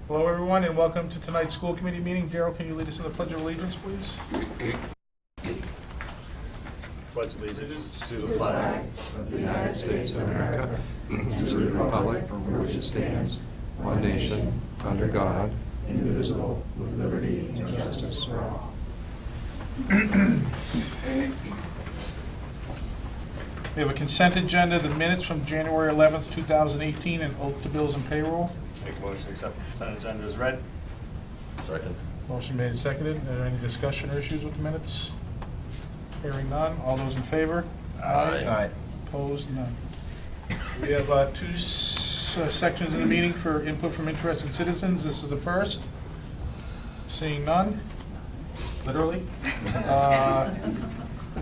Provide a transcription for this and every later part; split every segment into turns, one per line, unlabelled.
Hello, everyone, and welcome to tonight's school committee meeting. Daryl, can you lead us in the Pledge of Allegiance, please?
Pledge allegiance
to the flag of the United States of America, and to the republic for which it stands, one nation, under God, indivisible, with liberty and justice for all.
We have a consent agenda, the minutes from January 11th, 2018, and oath to bills and payroll.
Make a motion to accept the consent agenda as read.
Second.
Motion made and seconded. Are there any discussion or issues with the minutes? Hearing none. All those in favor?
Aye.
Opposed? None. We have two sections in the meeting for input from interested citizens. This is the first. Seeing none, literally.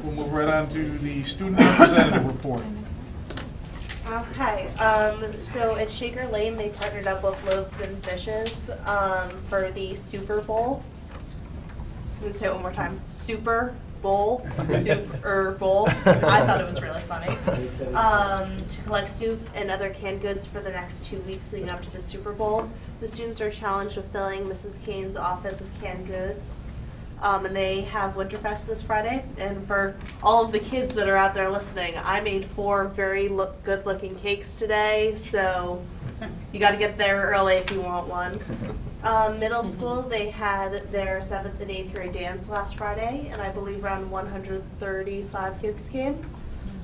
We'll move right on to the student representative report.
Okay, so at Shaker Lane, they partnered up with Loaves and Fishes for the Super Bowl. Let me say it one more time. Super Bowl. Super Bowl. I thought it was really funny. To collect soup and other canned goods for the next 2 weeks leading up to the Super Bowl. The students are challenged with filling Mrs. Kane's office with canned goods. And they have Winterfest this Friday. And for all of the kids that are out there listening, I made 4 very good-looking cakes today, so you got to get there early if you want one. Middle school, they had their 7th and 8th grade dance last Friday, and I believe around 135 kids came.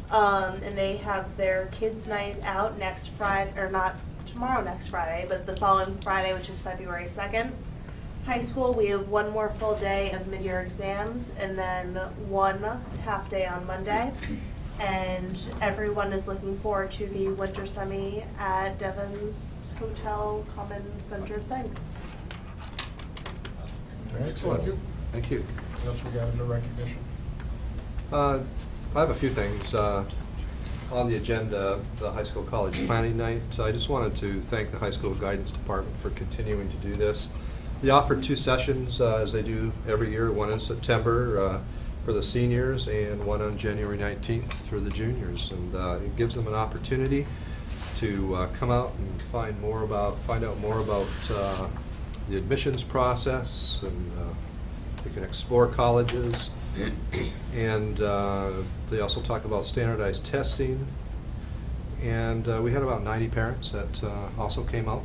And they have their kids' night out next Friday, or not tomorrow, next Friday, but the following Friday, which is February 2nd. High school, we have 1 more full day of mid-year exams and then 1 half day on Monday. And everyone is looking forward to the winter semi at Devon's Hotel Common Center thing.
Excellent. Thank you.
What else we got under recognition?
I have a few things on the agenda. The high school college planning night. I just wanted to thank the high school guidance department for continuing to do this. They offered 2 sessions, as they do every year, one in September for the seniors and one on January 19th for the juniors. And it gives them an opportunity to come out and find out more about the admissions process, and they can explore colleges. And they also talk about standardized testing. And we had about 90 parents that also came out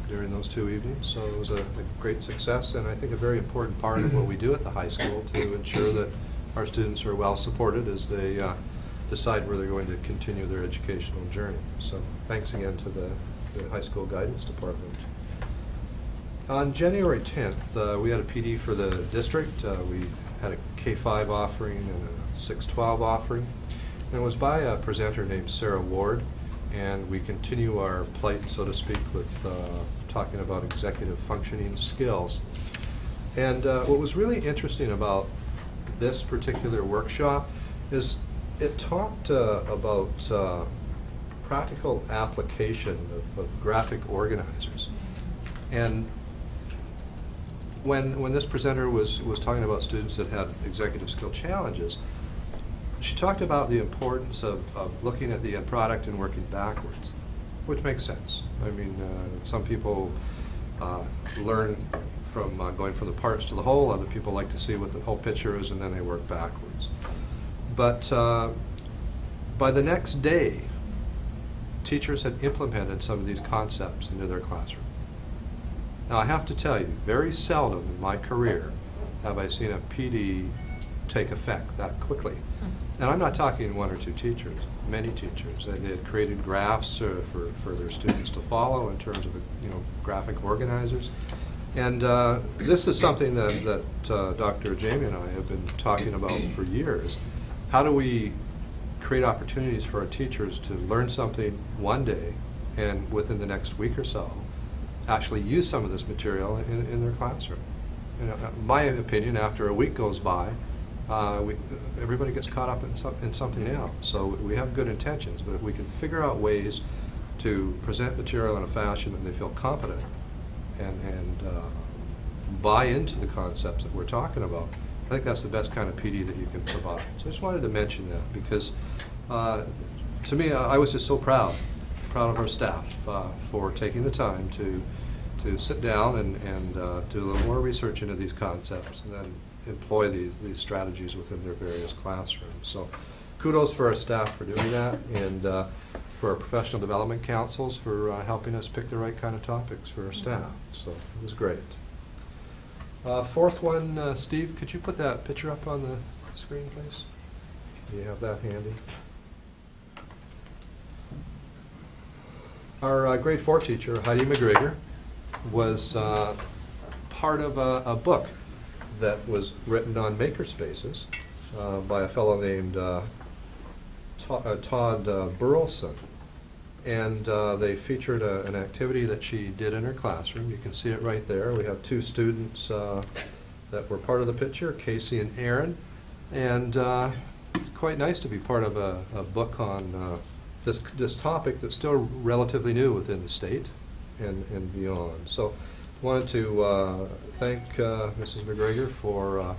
during those 2 evenings, so it was a great success, and I think a very important part of what we do at the high school to ensure that our students are well supported as they decide where they're going to continue their educational journey. So thanks again to the high school guidance department. On January 10th, we had a PD for the district. We had a K-5 offering and a 6-12 offering, and it was by a presenter named Sarah Ward. And we continue our plight, so to speak, with talking about executive functioning skills. And what was really interesting about this particular workshop is it talked about practical application of graphic organizers. And when this presenter was talking about students that had executive skill challenges, she talked about the importance of looking at the end product and working backwards, which makes sense. I mean, some people learn from going from the parts to the whole. Other people like to see what the whole picture is, and then they work backwards. But by the next day, teachers had implemented some of these concepts into their classroom. Now, I have to tell you, very seldom in my career have I seen a PD take effect that quickly. And I'm not talking 1 or 2 teachers, many teachers. They had created graphs for their students to follow in terms of graphic organizers. And this is something that Dr. Jamie and I have been talking about for years. How do we create opportunities for our teachers to learn something one day and within the next week or so actually use some of this material in their classroom? In my opinion, after a week goes by, everybody gets caught up in something else. So we have good intentions, but if we can figure out ways to present material in a fashion that they feel competent and buy into the concepts that we're talking about, I think that's the best kind of PD that you can provide. So I just wanted to mention that because to me, I was just so proud of our staff for taking the time to to sit down and do a little more research into these concepts and then employ these strategies within their various classrooms. So kudos for our staff for doing that, and for our professional development councils for helping us pick the right kind of topics for our staff. So it was great. Fourth one, Steve, could you put that picture up on the screen, please? Do you have that handy? Our grade 4 teacher, Heidi McGregor, was part of a book that was written on makerspaces by a fellow named Todd Burleson. And they featured an activity that she did in her classroom. You can see it right there. We have 2 students that were part of the picture, Casey and Aaron. And it's quite nice to be part of a book on this topic that's still relatively new within the state and beyond. So wanted to thank Mrs. McGregor for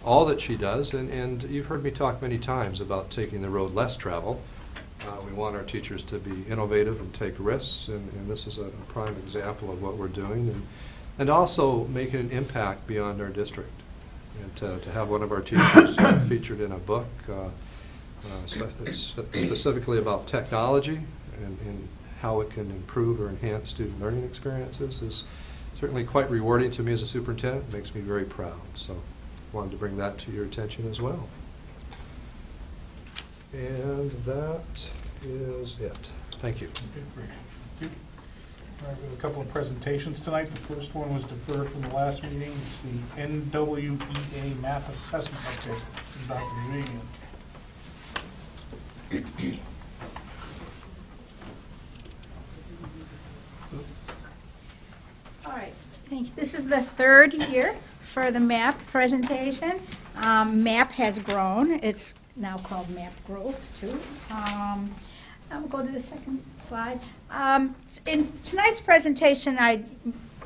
all that she does. And you've heard me talk many times about taking the road less traveled. We want our teachers to be innovative and take risks, and this is a prime example of what we're doing, and also making an impact beyond our district. And to have one of our teachers featured in a book specifically about technology and how it can improve or enhance student learning experiences is certainly quite rewarding to me as a superintendent. It makes me very proud. So wanted to bring that to your attention as well. And that is it. Thank you.
Okay, great. Thank you. All right, we have a couple of presentations tonight. The first one was deferred from the last meeting. It's the NWEA math assessment update from Dr. Vivian.
All right, thank you. This is the 3rd year for the MAP presentation. MAP has grown. It's now called MAP Growth, too. I'll go to the second slide. In tonight's presentation, I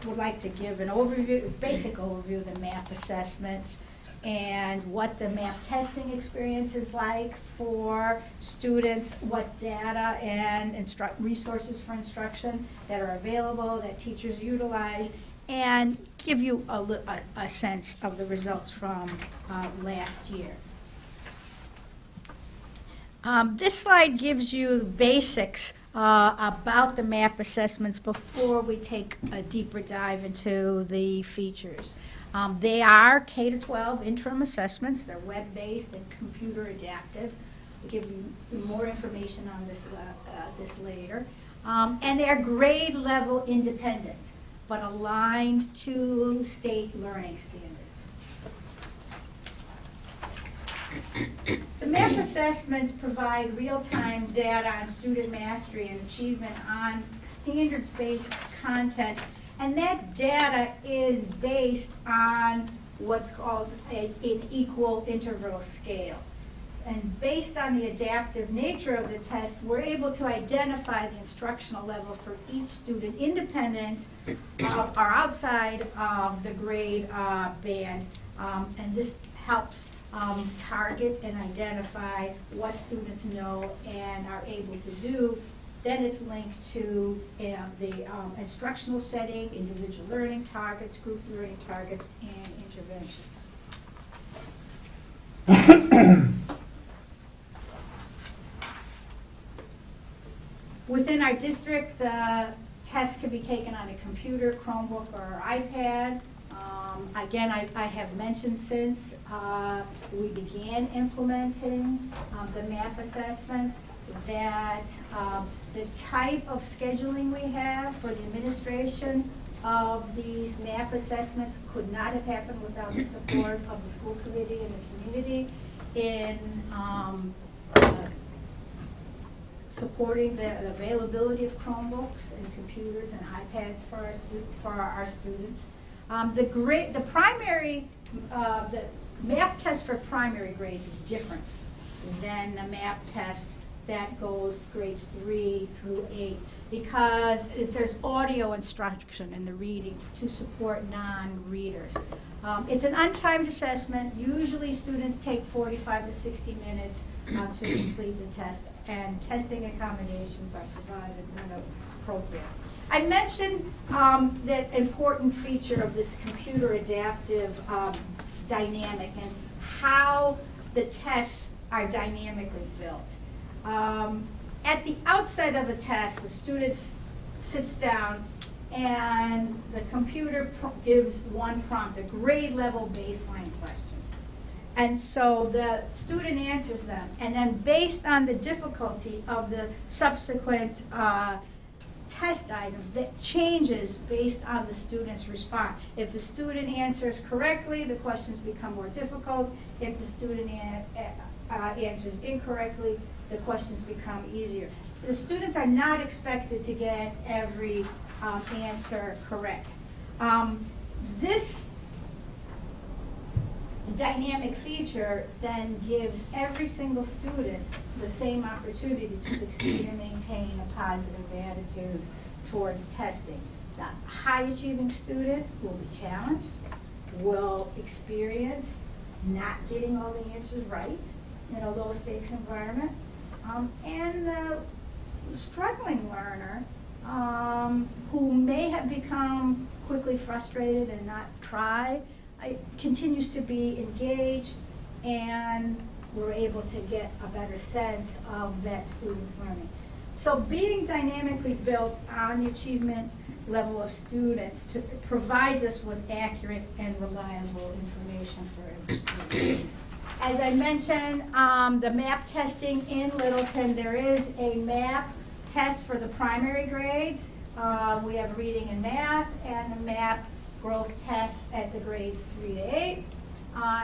would like to give an overview, basic overview of the MAP assessments and what the MAP testing experience is like for students, what data and resources for instruction that are available, that teachers utilize, and give you a sense of the results from last year. This slide gives you the basics about the MAP assessments before we take a deeper dive into the features. They are K-12 interim assessments. They're web-based and computer adaptive. I'll give you more information on this later. And they are grade level independent, but aligned to state learning standards. The MAP assessments provide real-time data on student mastery and achievement on standards-based content, and that data is based on what's called an equal interval scale. And based on the adaptive nature of the test, we're able to identify the instructional level for each student independent or outside of the grade band, and this helps target and identify what students know and are able to do. Then it's linked to the instructional setting, individual learning targets, group learning targets, and interventions. Within our district, the test can be taken on a computer, Chromebook, or iPad. Again, I have mentioned since we began implementing the MAP assessments that the type of scheduling we have for the administration of these MAP assessments could not have happened without the support of the school committee and the community in supporting the availability of Chromebooks and computers and iPads for our students. The MAP test for primary grades is different than the MAP test that goes grades 3 through 8 because there's audio instruction in the reading to support non-readers. It's an untimed assessment. Usually students take 45 to 60 minutes to complete the test, and testing accommodations are provided when appropriate. I mentioned that important feature of this computer adaptive dynamic and how the tests are dynamically built. At the outset of a test, the student sits down and the computer gives one prompt, a grade level baseline question. And so the student answers them, and then based on the difficulty of the subsequent test items, that changes based on the student's response. If the student answers correctly, the questions become more difficult. If the student answers incorrectly, the questions become easier. The students are not expected to get every answer correct. This dynamic feature then gives every single student the same opportunity to succeed and maintain a positive attitude towards testing. The high achieving student will be challenged, will experience not getting all the answers right in a low stakes environment, and the struggling learner who may have become quickly frustrated and not try, continues to be engaged, and we're able to get a better sense of that student's learning. So being dynamically built on the achievement level of students provides us with accurate and reliable information for every student. As I mentioned, the MAP testing in Littleton, there is a MAP test for the primary grades. We have reading and math, and the MAP growth tests at the grades 3 to 8.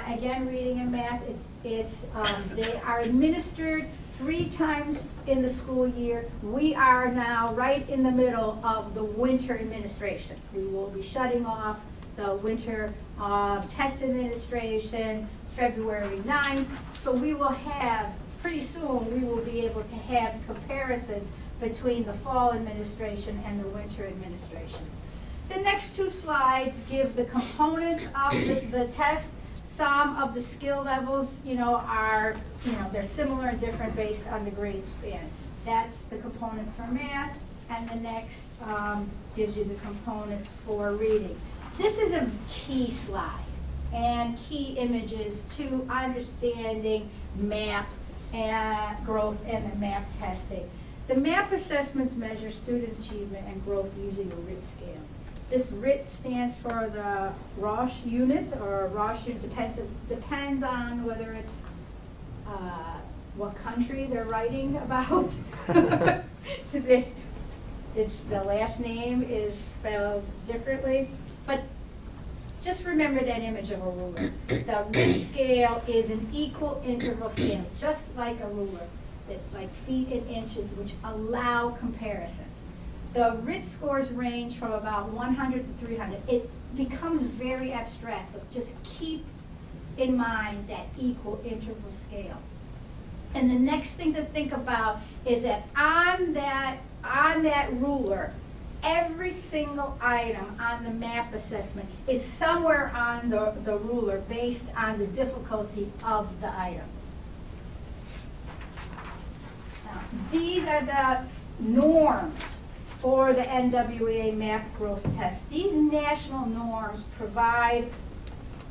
Again, reading and math, they are administered 3 times in the school year. We are now right in the middle of the winter administration. We will be shutting off the winter test administration February 9th. So we will have, pretty soon, we will be able to have comparisons between the fall administration and the winter administration. The next 2 slides give the components of the test. Some of the skill levels, are, they're similar and different based on the grade span. That's the components for math, and the next gives you the components for reading. This is a key slide and key images to understanding MAP and growth and the MAP testing. The MAP assessments measure student achievement and growth using a RIT scale. This RIT stands for the Roche unit, or Roche unit, depends on whether it's what country they're writing about. It's the last name is spelled differently, but just remember that image of a ruler. The RIT scale is an equal interval scale, just like a ruler, like feet and inches, which allow comparisons. The RIT scores range from about 100 to 300. It becomes very abstract, but just keep in mind that equal interval scale. And the next thing to think about is that on that ruler, every single item on the MAP assessment is somewhere on the ruler based on the difficulty of the item. Now, these are the norms for the NWEA MAP growth test. These national norms provide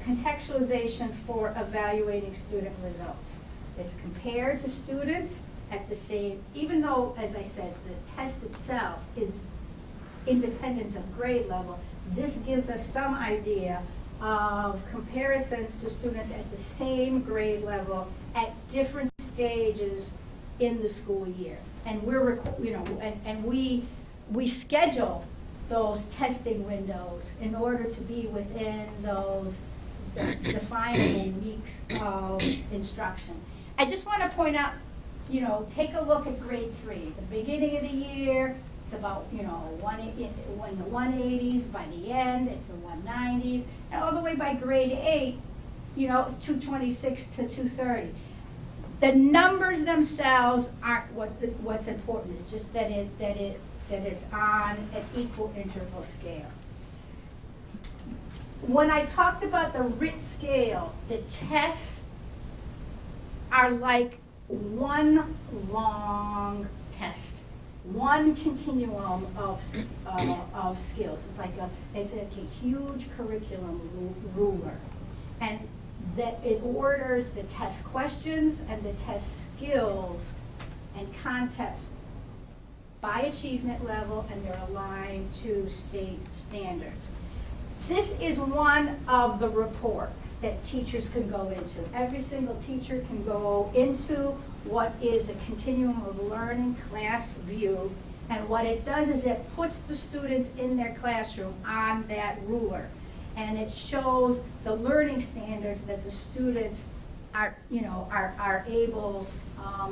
contextualization for evaluating student results. It's compared to students at the same, even though, as I said, the test itself is independent of grade level, this gives us some idea of comparisons to students at the same grade level at different stages in the school year. And we're, we schedule those testing windows in order to be within those definable weeks of instruction. I just want to point out, take a look at grade 3. The beginning of the year, it's about, when the 180s, by the end, it's the 190s, and all the way by grade 8, it's 226 to 230. The numbers themselves aren't what's important. It's just that it's on an equal interval scale. When I talked about the RIT scale, the tests are like one long test. one continuum of skills. It's like a huge curriculum ruler. And that it orders the test questions and the test skills and concepts by achievement level, and they're aligned to state standards. This is one of the reports that teachers can go into. Every single teacher can go into what is a continuum of learning class view, and what it does is it puts the students in their classroom on that ruler, and it shows the learning standards that the students are able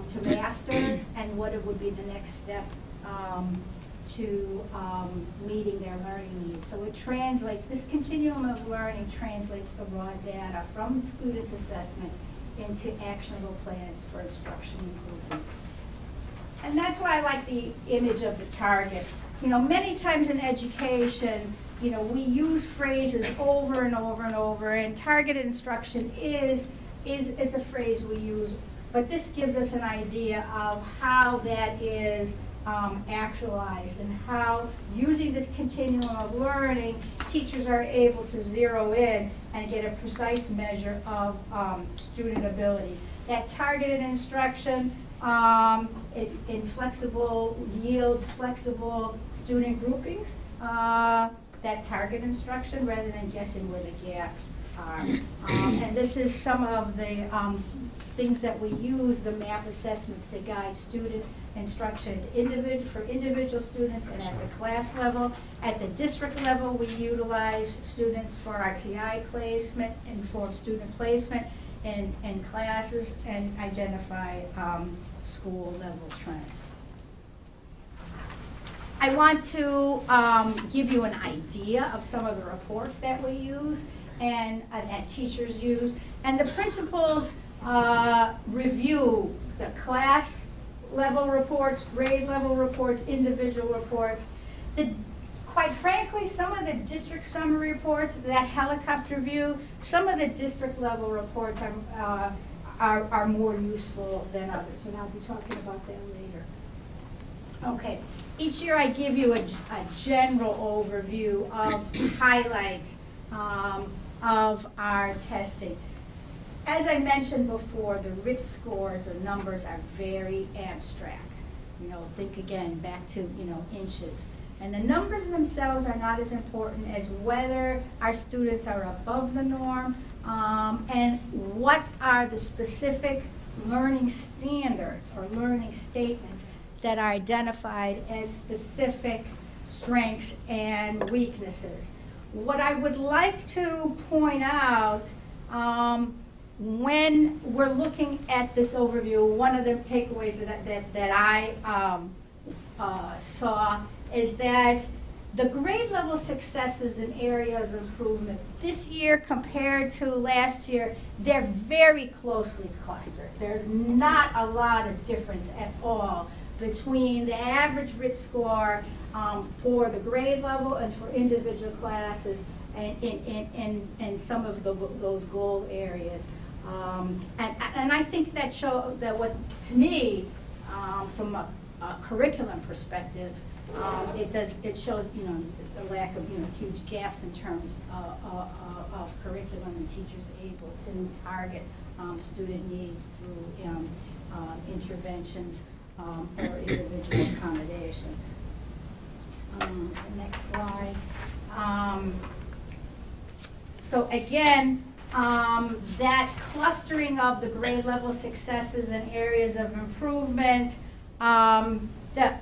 to master, and what it would be the next step to meeting their learning needs. So it translates, this continuum of learning translates the raw data from the student's assessment into actionable plans for instruction improvement. And that's why I like the image of the target. Many times in education, we use phrases over and over and over, and targeted instruction is a phrase we use, but this gives us an idea of how that is actualized, and how, using this continuum of learning, teachers are able to zero in and get a precise measure of student abilities. That targeted instruction in flexible yields, flexible student groupings, that target instruction, rather than guessing where the gaps are. And this is some of the things that we use, the MAP assessments, to guide student instruction for individual students and at the class level. At the district level, we utilize students for RTI placement, informed student placement in classes, and identify school level trends. I want to give you an idea of some of the reports that we use and that teachers use. And the principals review the class level reports, grade level reports, individual reports. Quite frankly, some of the district summary reports, that helicopter view, some of the district level reports are more useful than others, and I'll be talking about that later. Okay, each year I give you a general overview of highlights of our testing. As I mentioned before, the RIT scores or numbers are very abstract. Think again back to inches. And the numbers themselves are not as important as whether our students are above the norm, and what are the specific learning standards or learning statements that are identified as specific strengths and weaknesses. What I would like to point out, when we're looking at this overview, one of the takeaways that I saw is that the grade level successes in areas of improvement this year compared to last year, they're very closely clustered. There's not a lot of difference at all between the average RIT score for the grade level and for individual classes and some of those goal areas. And I think that what, to me, from a curriculum perspective, it shows the lack of huge gaps in terms of curriculum and teachers able to target student needs through interventions or individual accommodations. The next slide. So again, that clustering of the grade level successes and areas of improvement, that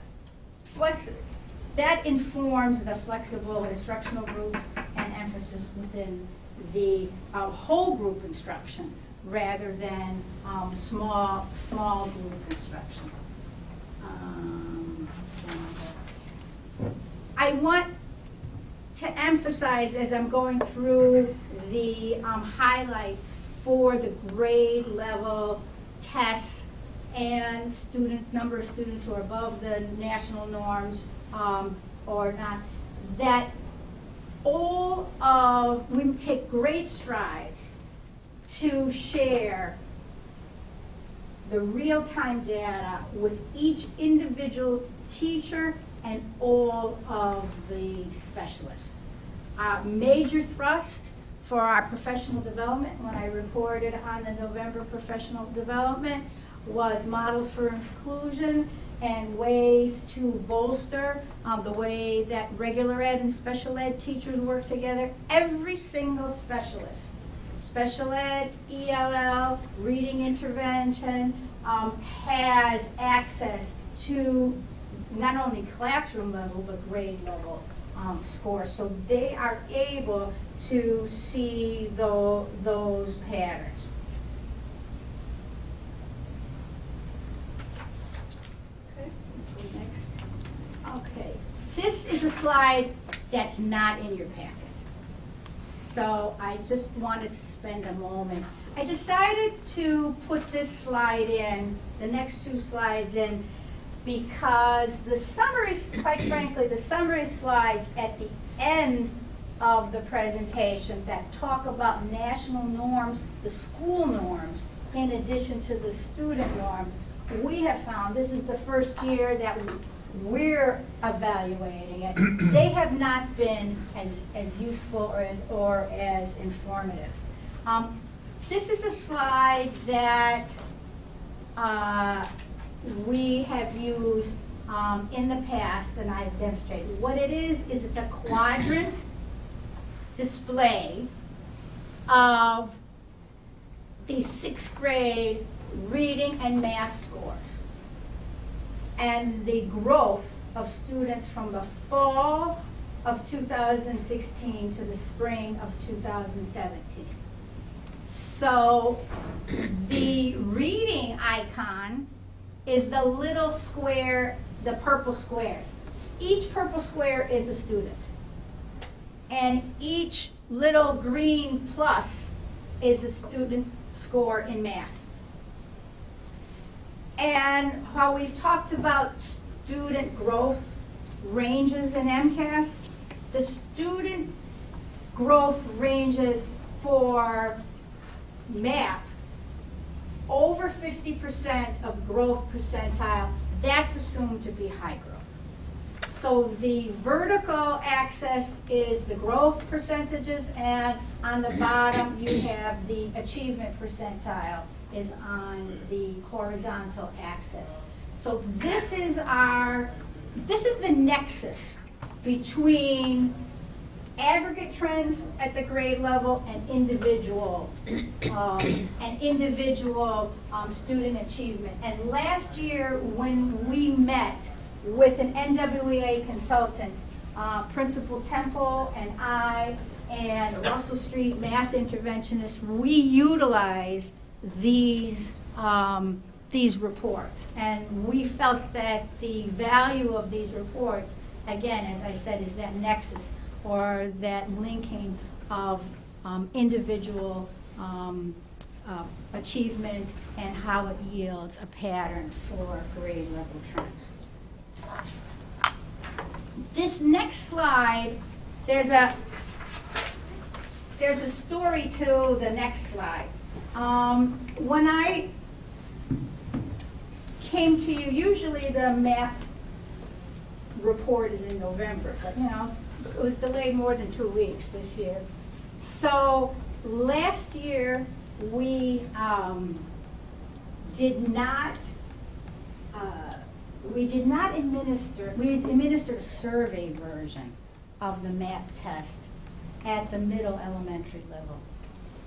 informs the flexible instructional groups and emphasis within the whole group instruction rather than small group instruction. I want to emphasize, as I'm going through the highlights for the grade level tests and number of students who are above the national norms or not, that we take great strides to share the real-time data with each individual teacher and all of the specialists. Our major thrust for our professional development, when I reported on the November professional development, was models for inclusion and ways to bolster the way that regular ed and special ed teachers work together. Every single specialist, special ed, ELL, reading intervention, has access to not only classroom level, but grade level scores. So they are able to see those patterns. Next. Okay, this is a slide that's not in your packet. So I just wanted to spend a moment. I decided to put this slide in, the next two slides in, because the summaries, quite frankly, the summary slides at the end of the presentation that talk about national norms, the school norms, in addition to the student norms, we have found, this is the first year that we're evaluating it, they have not been as useful or as informative. This is a slide that we have used in the past, and I've demonstrated. What it is it's a quadrant display of the sixth grade reading and math scores and the growth of students from the fall of 2016 to the spring of 2017. So the reading icon is the little square, the purple squares. Each purple square is a student. And each little green plus is a student score in math. And how we've talked about student growth ranges in MCAS, the student growth ranges for math, over 50% of growth percentile, that's assumed to be high growth. So the vertical axis is the growth percentages, and on the bottom you have the achievement percentile is on the horizontal axis. So this is the nexus between aggregate trends at the grade level and individual student achievement. And last year when we met with an NWEA consultant, Principal Temple and I and Russell Street math interventionists, we utilized these reports, and we felt that the value of these reports, again, as I said, is that nexus or that linking of individual achievement and how it yields a pattern for grade level trends. This next slide, there's a story to the next slide. When I came to you, usually the MAP report is in November, but it was delayed more than 2 weeks this year. So last year we administered a survey version of the MAP test at the middle elementary level.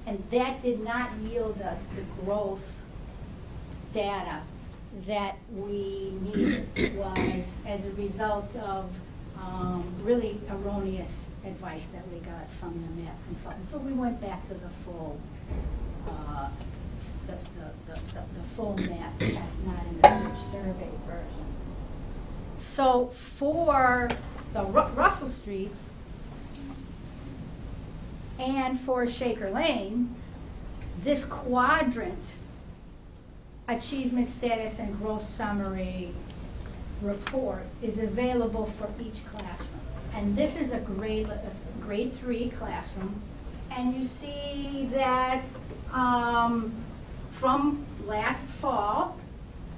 And that did not yield us the growth data that we needed. It was as a result of really erroneous advice that we got from the MAP consultant. So we went back to the full full MAP test, not in the survey version. So for the Russell Street and for Shaker Lane, this quadrant achievement status and growth summary report is available for each classroom. And this is a grade 3 classroom. And you see that from last fall,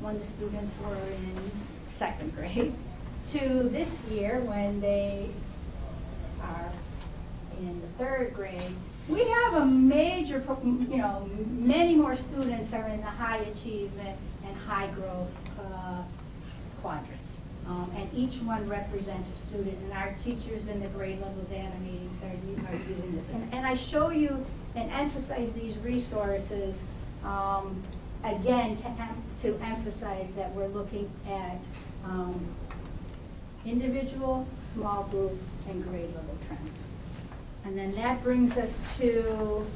when the students were in second grade, to this year, when they are in the 3rd grade, we have a major, many more students are in the high achievement and high growth quadrants. And each one represents a student, and our teachers in the grade level data meetings are using this. And I show you and emphasize these resources, again, to emphasize that we're looking at individual, small group, and grade level trends. And then that brings us to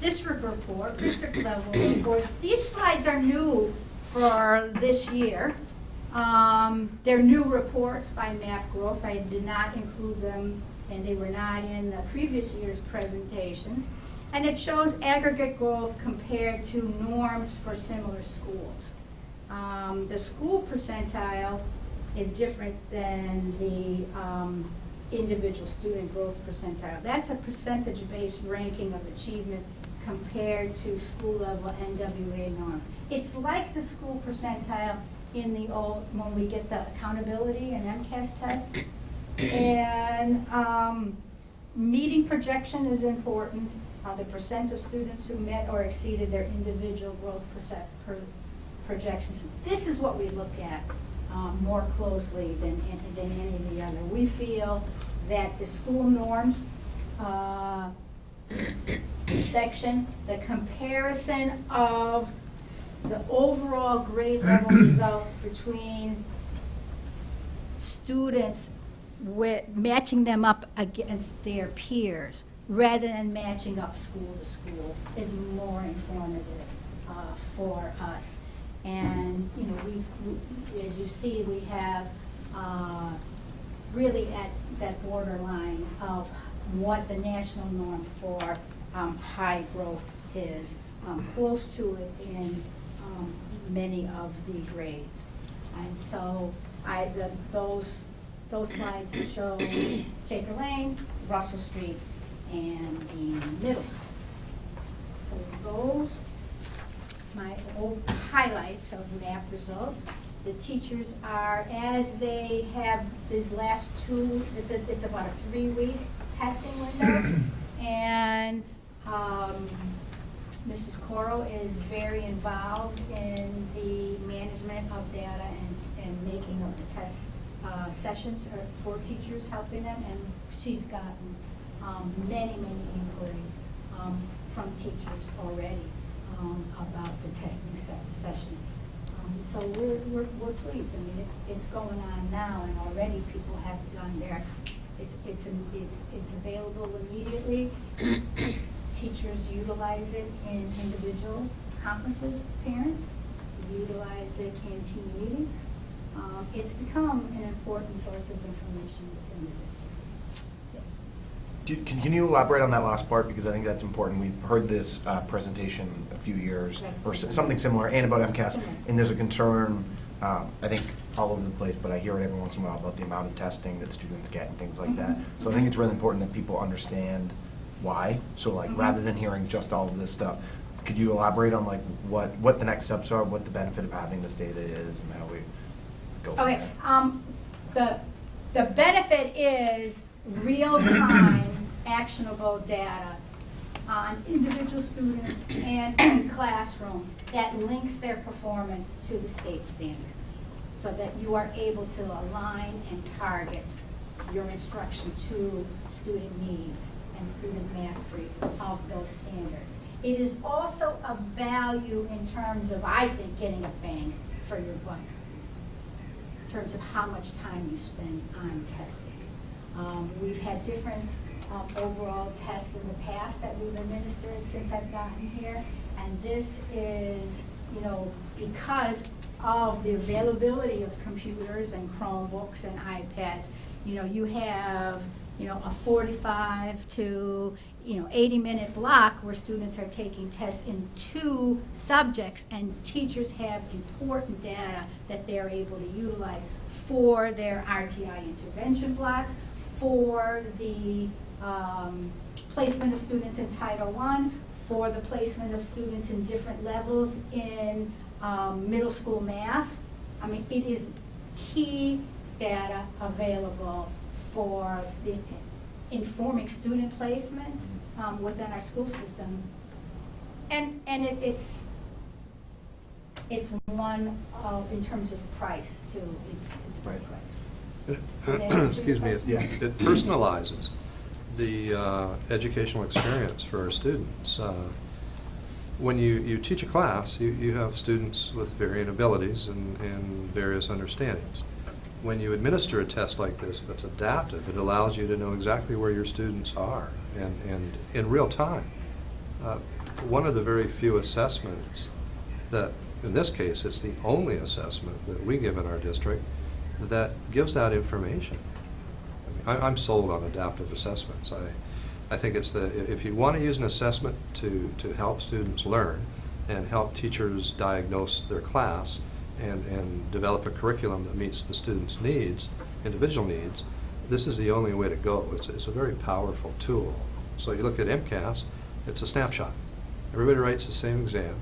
district level reports. These slides are new for this year. They're new reports by Map Growth. I did not include them, and they were not in the previous year's presentations. And it shows aggregate growth compared to norms for similar schools. The school percentile is different than the individual student growth percentile. That's a percentage-based ranking of achievement compared to school level NWA norms. It's like the school percentile in the old, when we get the accountability and MCAS tests. And meeting projection is important. The percent of students who met or exceeded their individual growth projections. This is what we look at more closely than any of the other. We feel that the school norms section, the comparison of the overall grade level results between students with matching them up against their peers rather than matching up school to school is more informative for us. And we, as you see, we have really at that borderline of what the national norm for high growth is, close to it in many of the grades. And so those slides show Shaker Lane, Russell Street, and the middle school. So those, my old highlights of MAP results. The teachers are, as they have these last two, it's about a 3-week testing window, and Mrs. Coro is very involved in the management of data and making of the test sessions for teachers, helping them, and she's gotten many inquiries from teachers already about the testing sessions. So we're pleased. I mean, it's going on now, and already people have done their. It's available immediately. Teachers utilize it in individual conferences. Parents utilize it in team meetings. It's become an important source of information within the district. Yes.
Can you elaborate on that last part, because I think that's important. We've heard this presentation a few years, or something similar, and about MCAS, and there's a concern, I think, all over the place, but I hear it every once in a while about the amount of testing that students get and things like that. So I think it's really important that people understand why. So like, rather than hearing just all of this stuff, could you elaborate on like what the next steps are, what the benefit of having this data is, and how we go from there?
The benefit is real-time actionable data on individual students and in classroom that links their performance to the state standards, so that you are able to align and target your instruction to student needs and student mastery of those standards. It is also of value in terms of, I think, getting a bang for your buck, in terms of how much time you spend on testing. We've had different overall tests in the past that we've administered since I've gotten here, and this is, because of the availability of computers and Chromebooks and iPads, you have, a 45 to, 80-minute block where students are taking tests in 2 subjects, and teachers have important data that they're able to utilize for their RTI intervention blocks, for the placement of students in Title I, for the placement of students in different levels in middle school math. I mean, it is key data available for the informing student placement within our school system. And it's one of, in terms of price too, it's a good price.
Excuse me,
Yeah.
it personalizes the educational experience for our students. When you teach a class, you have students with varying abilities and various understandings. When you administer a test like this that's adaptive, it allows you to know exactly where your students are and in real time. One of the very few assessments that, in this case, it's the only assessment that we give in our district that gives that information. I mean, I'm sold on adaptive assessments. I think it's if you want to use an assessment to help students learn and help teachers diagnose their class and develop a curriculum that meets the students' needs, individual needs, this is the only way to go. It's a very powerful tool. So you look at MCAS, it's a snapshot. Everybody writes the same exam.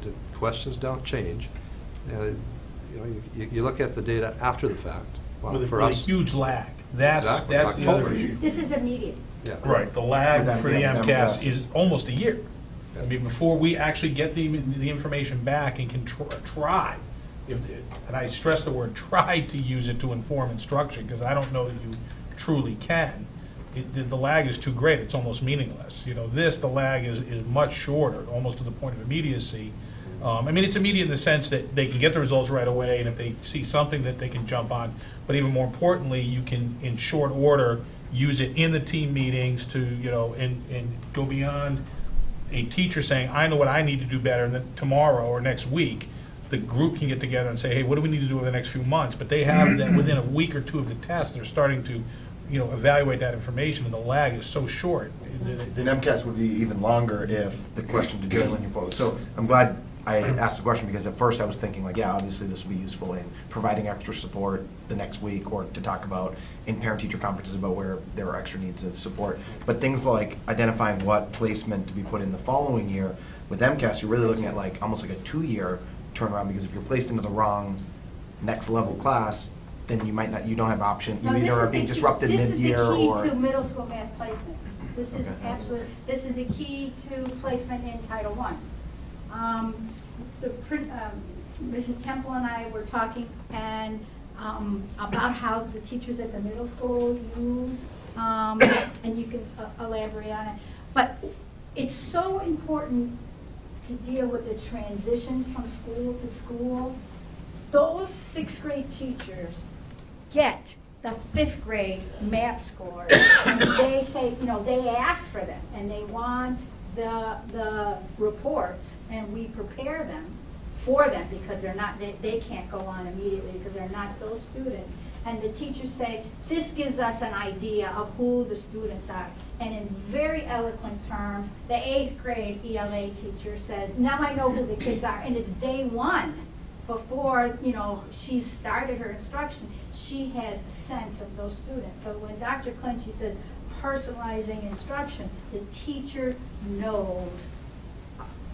The questions don't change. You look at the data after the fact. Well,
With
for
a
us,
huge lag. That's
Exactly.
the other
October.
issue.
This is immediate.
yeah.
Right, the lag
With
for the
MCAS.
MCAS is almost a year. I
Yeah.
mean, before we actually get the information back and can try, and I stress the word try to use it to inform instruction, because I don't know that you truly can. The lag is too great, it's almost meaningless. The lag is much shorter, almost to the point of immediacy. I mean, it's immediate in the sense that they can get the results right away, and if they see something that they can jump on. But even more importantly, you can, in short order, use it in the team meetings to, and go beyond a teacher saying, I know what I need to do better, and then tomorrow or next week, the group can get together and say, hey, what do we need to do over the next few months? But they have that within a week or two of the test, they're starting to, evaluate that information, and the lag is so short.
The MCAS would be even longer if the question to Jalen you posed. So I'm glad I asked the question, because at first I was thinking like, yeah, obviously this will be useful in providing extra support the next week, or to talk about in parent-teacher conferences about where there are extra needs of support. But things like identifying what placement to be put in the following year, with MCAS, you're really looking at like almost like a 2-year turnaround, because if you're placed into the wrong next level class, then you don't have option. You
No, this
either
is
are being
the key-
disrupted mid-year
This is the
or.
key to middle school math placements. This is
Okay.
this is a key to placement in Title I. Mrs. Temple and I were talking about how the teachers at the middle school use, and you can elaborate on it. But it's so important to deal with the transitions from school to school. Those 6th grade teachers get the 5th grade MAP scores, and they say, they ask for them, and they want the reports, and we prepare them for them, because they can't go on immediately because they're not those students. And the teachers say, this gives us an idea of who the students are. And in very eloquent terms, the 8th grade ELA teacher says, now I know who the kids are, and it's day 1. Before, she started her instruction, she has a sense of those students. So when Dr. Clinch says personalizing instruction, the teacher knows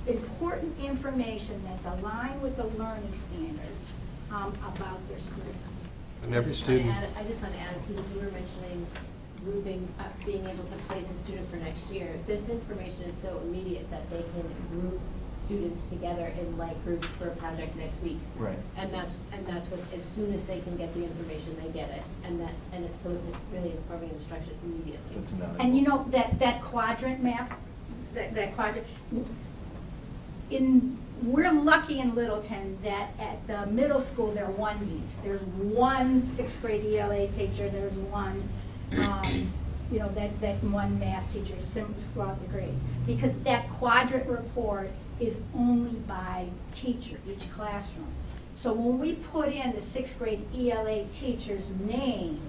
important information that's aligned with the learning standards about their students.
And every student.
I just want to add, because you were mentioning grouping, being able to place a student for next year. This information is so immediate that they can group students together in like groups for a project next week.
Right.
And that's what, as soon as they can get the information, they get it. So it's really informing instruction immediately.
That's invaluable.
And that quadrant map, that quadrant, we're lucky in Littleton that at the middle school, there are onesies. There's one 6th grade ELA teacher, there's one, that one math teacher throughout the grades. Because that quadrant report is only by teacher, each classroom. So when we put in the 6th grade ELA teacher's name,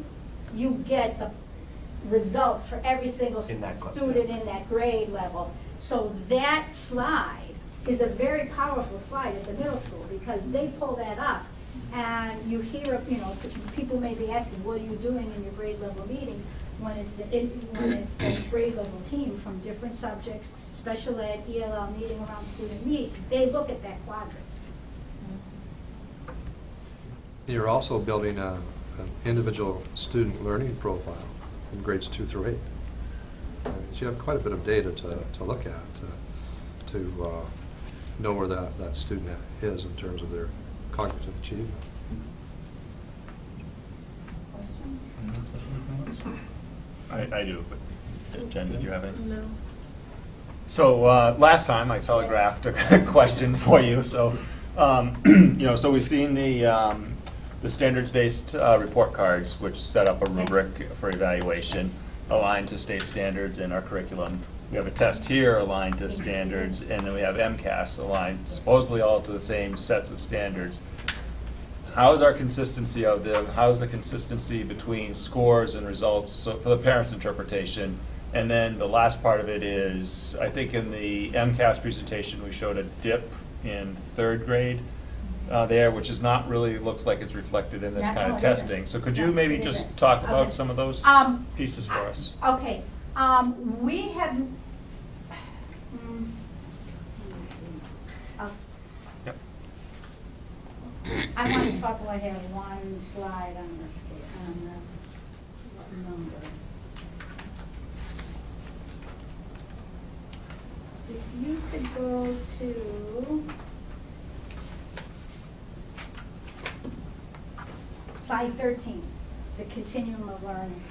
you get the results for every single
In that class,
student
yeah.
in that grade level. So that slide is a very powerful slide at the middle school, because they pull that up, and you hear, people may be asking, what are you doing in your grade level meetings? When it's the grade level team from different subjects, special ed, ELL, meeting around student needs, they look at that quadrant.
You're also building an individual student learning profile in grades 2 through 8. So you have quite a bit of data to look at to know where that student is in terms of their cognitive achievement.
Question?
I do, but Jen, did you have any?
No.
So last time I telegraphed a question for you. So so we've seen the standards-based report cards, which set up a rubric for evaluation aligned to state standards in our curriculum. We have a test here aligned to standards, and then we have MCAS aligned supposedly all to the same sets of standards. How is the consistency between scores and results for the parents' interpretation? And then the last part of it is, I think in the MCAS presentation, we showed a dip in 3rd grade there, which is not really, looks like it's reflected in this
Yeah,
kind
no,
of
it isn't.
testing. So could you
No,
maybe
it
just
isn't.
talk about
Okay.
some of those pieces for us?
Okay, we have, let me see.
Yep.
I want to talk about, I have one slide on the scale, on the number. If you could go to slide 13, the continuum of learning.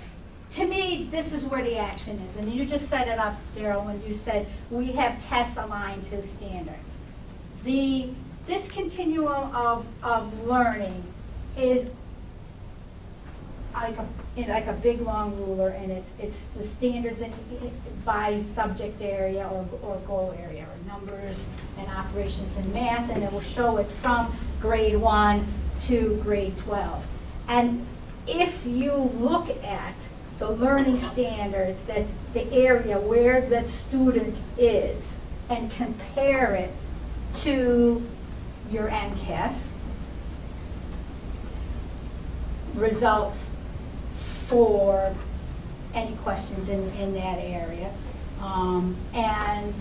To me, this is where the action is, and you just set it up, Daryl, when you said we have tests aligned to standards. This continuum of learning is like a big long ruler, and it's the standards by subject area or goal area, or numbers and operations in math, and it will show it from grade 1 to grade 12. And if you look at the learning standards, that's the area where that student is, and compare it to your MCAS results for any questions in that area. And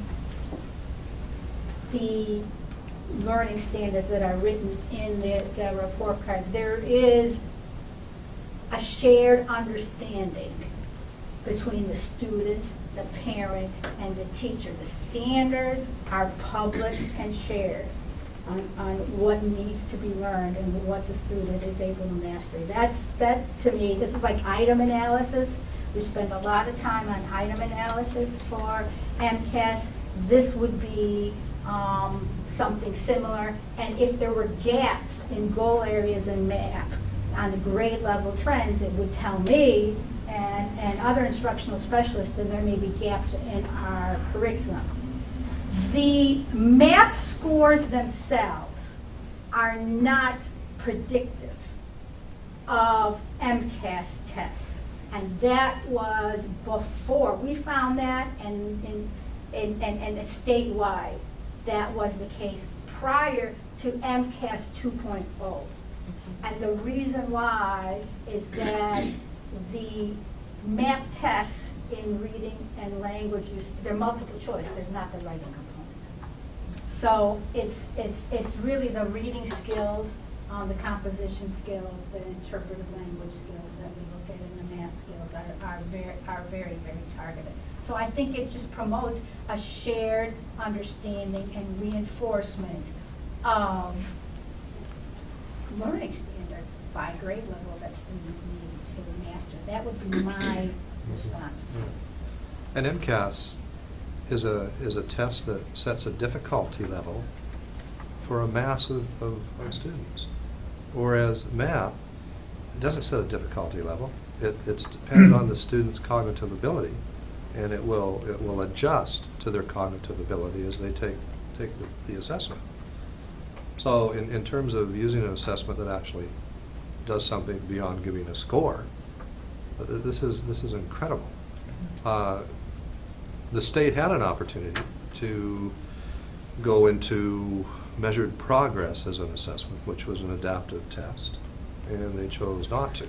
the learning standards that are written in the report card, there is a shared understanding between the student, the parent, and the teacher. The standards are public and shared on what needs to be learned and what the student is able to master. That's to me, this is like item analysis. We spend a lot of time on item analysis for MCAS. This would be something similar. And if there were gaps in goal areas in math on the grade level trends, it would tell me and other instructional specialists that there may be gaps in our curriculum. The MAP scores themselves are not predictive of MCAS tests. And that was before. We found that and statewide that was the case prior to MCAS 2.0. And the reason why is that the MAP tests in reading and language use, they're multiple choice, there's not the writing component. So it's really the reading skills, the composition skills, the interpretive language skills that we look at, and the math skills are very, very targeted. So I think it just promotes a shared understanding and reinforcement of learning standards by grade level that students need to master. That would be my response to it.
And MCAS is a test that sets a difficulty level for a mass of students. Whereas MAP, it doesn't set a difficulty level. It's dependent on the student's cognitive ability, and it will adjust to their cognitive ability as they take the assessment. So in terms of using an assessment that actually does something beyond giving a score, this is incredible. The state had an opportunity to go into measured progress as an assessment, which was an adaptive test, and they chose not to.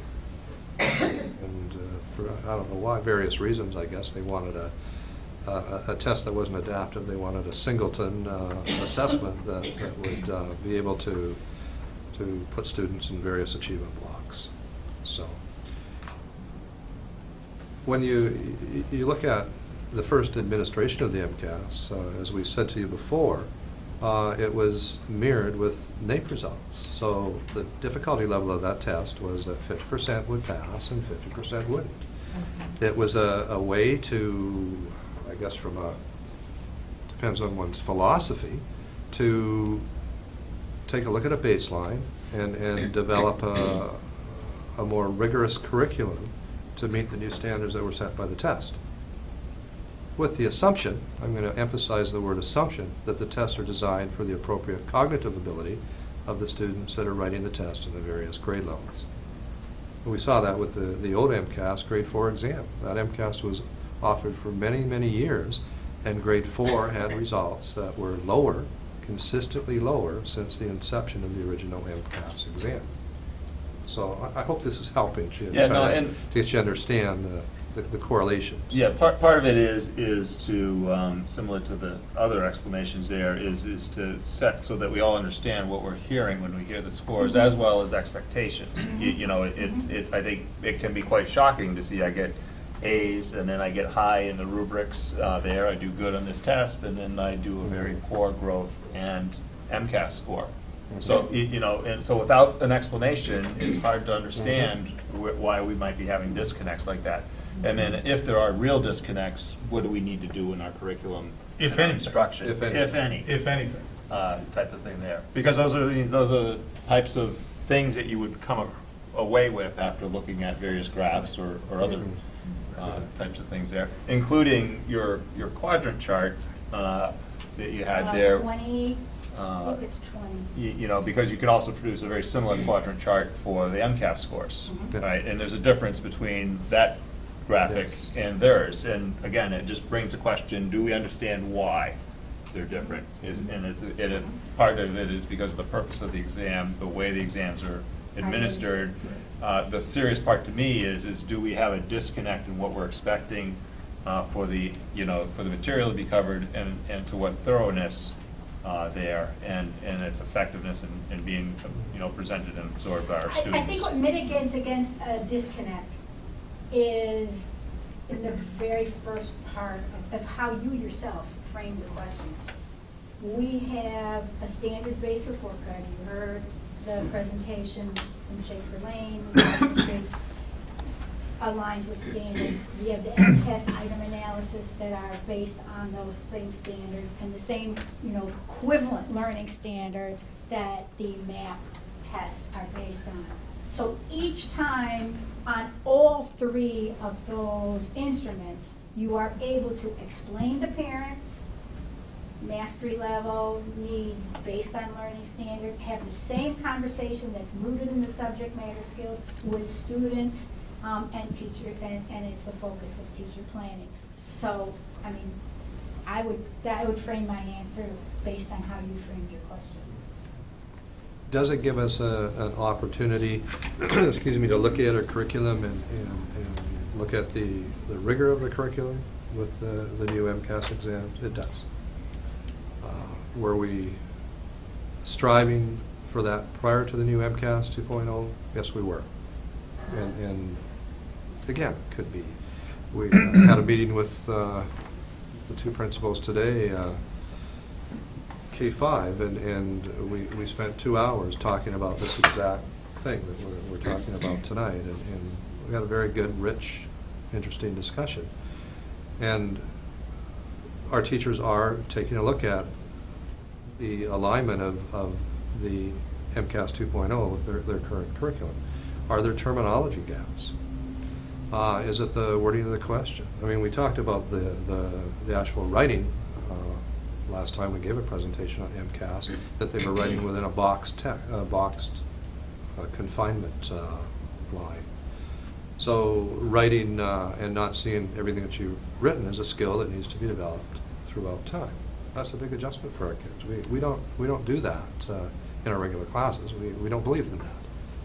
And for I don't know why, various reasons, I guess they wanted a test that wasn't adaptive. They wanted a singleton assessment that would be able to to put students in various achievement blocks. So when you look at the first administration of the MCAS, as we said to you before, it was mirrored with NAEP results. So the difficulty level of that test was that 50% would pass and 50% wouldn't. It was a way to, I guess depends on one's philosophy, to take a look at a baseline and develop a more rigorous curriculum to meet the new standards that were set by the test. With the assumption, I'm going to emphasize the word assumption, that the tests are designed for the appropriate cognitive ability of the students that are writing the test in the various grade levels. And we saw that with the old MCAS grade 4 exam. That MCAS was offered for many, many years, and grade 4 had results that were lower, consistently lower, since the inception of the original MCAS exam. So I hope this is helping to
Yeah, no, and
get you understand the correlations.
Yeah, part of it is to, similar to the other explanations there, is to set so that we all understand what we're hearing when we hear the scores, as well as expectations. You know, I think it can be quite shocking to see I get A's, and then I get high in the rubrics there, I do good on this test, and then I do a very poor growth and MCAS score. So, you know, and so without an explanation, it's hard to understand why we might be having disconnects like that. And then if there are real disconnects, what do we need to do in our curriculum?
If
and our
anything.
instruction?
If any.
If any.
If anything.
Type of thing there. Because those are the types of things that you would come away with after looking at various graphs or other types of things there, including your quadrant chart that you had there.
20, I think it's 20.
You know, because you can also produce a very similar quadrant chart for the MCAS scores,
Mhm.
right? And there's a difference between that graphic
Yes.
and theirs. And again, it just brings the question, do we understand why they're different? Part of it is because of the purpose of the exam, the way the exams are administered. The serious part to me is do we have a disconnect in what we're expecting for the material to be covered and to what thoroughness there and its effectiveness in being, presented and absorbed by our students.
I think what mitigates against a disconnect is in the very first part of how you yourself frame the questions. We have a standards-based report card. You heard the presentation from Schaefer Lane, aligned with standards. We have the MCAS item analysis that are based on those same standards and the same, equivalent learning standards that the MAP tests are based on. So each time on all three of those instruments, you are able to explain to parents mastery level needs based on learning standards, have the same conversation that's rooted in the subject matter skills with students and teachers, and it's the focus of teacher planning. So, that would frame my answer based on how you framed your question.
Does it give us an opportunity, to look at our curriculum and look at the rigor of the curriculum with the new MCAS exams? It does. Were we striving for that prior to the new MCAS 2.0? Yes, we were. And again, could be. We had a meeting with the two principals today, K-5, and we spent 2 hours talking about this exact thing that we're talking about tonight, and we had a very good, rich, interesting discussion. And our teachers are taking a look at the alignment of the MCAS 2.0 with their current curriculum. Are there terminology gaps? Is it the wording of the question? We talked about the actual writing last time we gave a presentation on MCAS, that they were writing within a boxed confinement line. So writing and not seeing everything that you've written is a skill that needs to be developed throughout time. That's a big adjustment for our kids. We don't do that in our regular classes. We don't believe in that.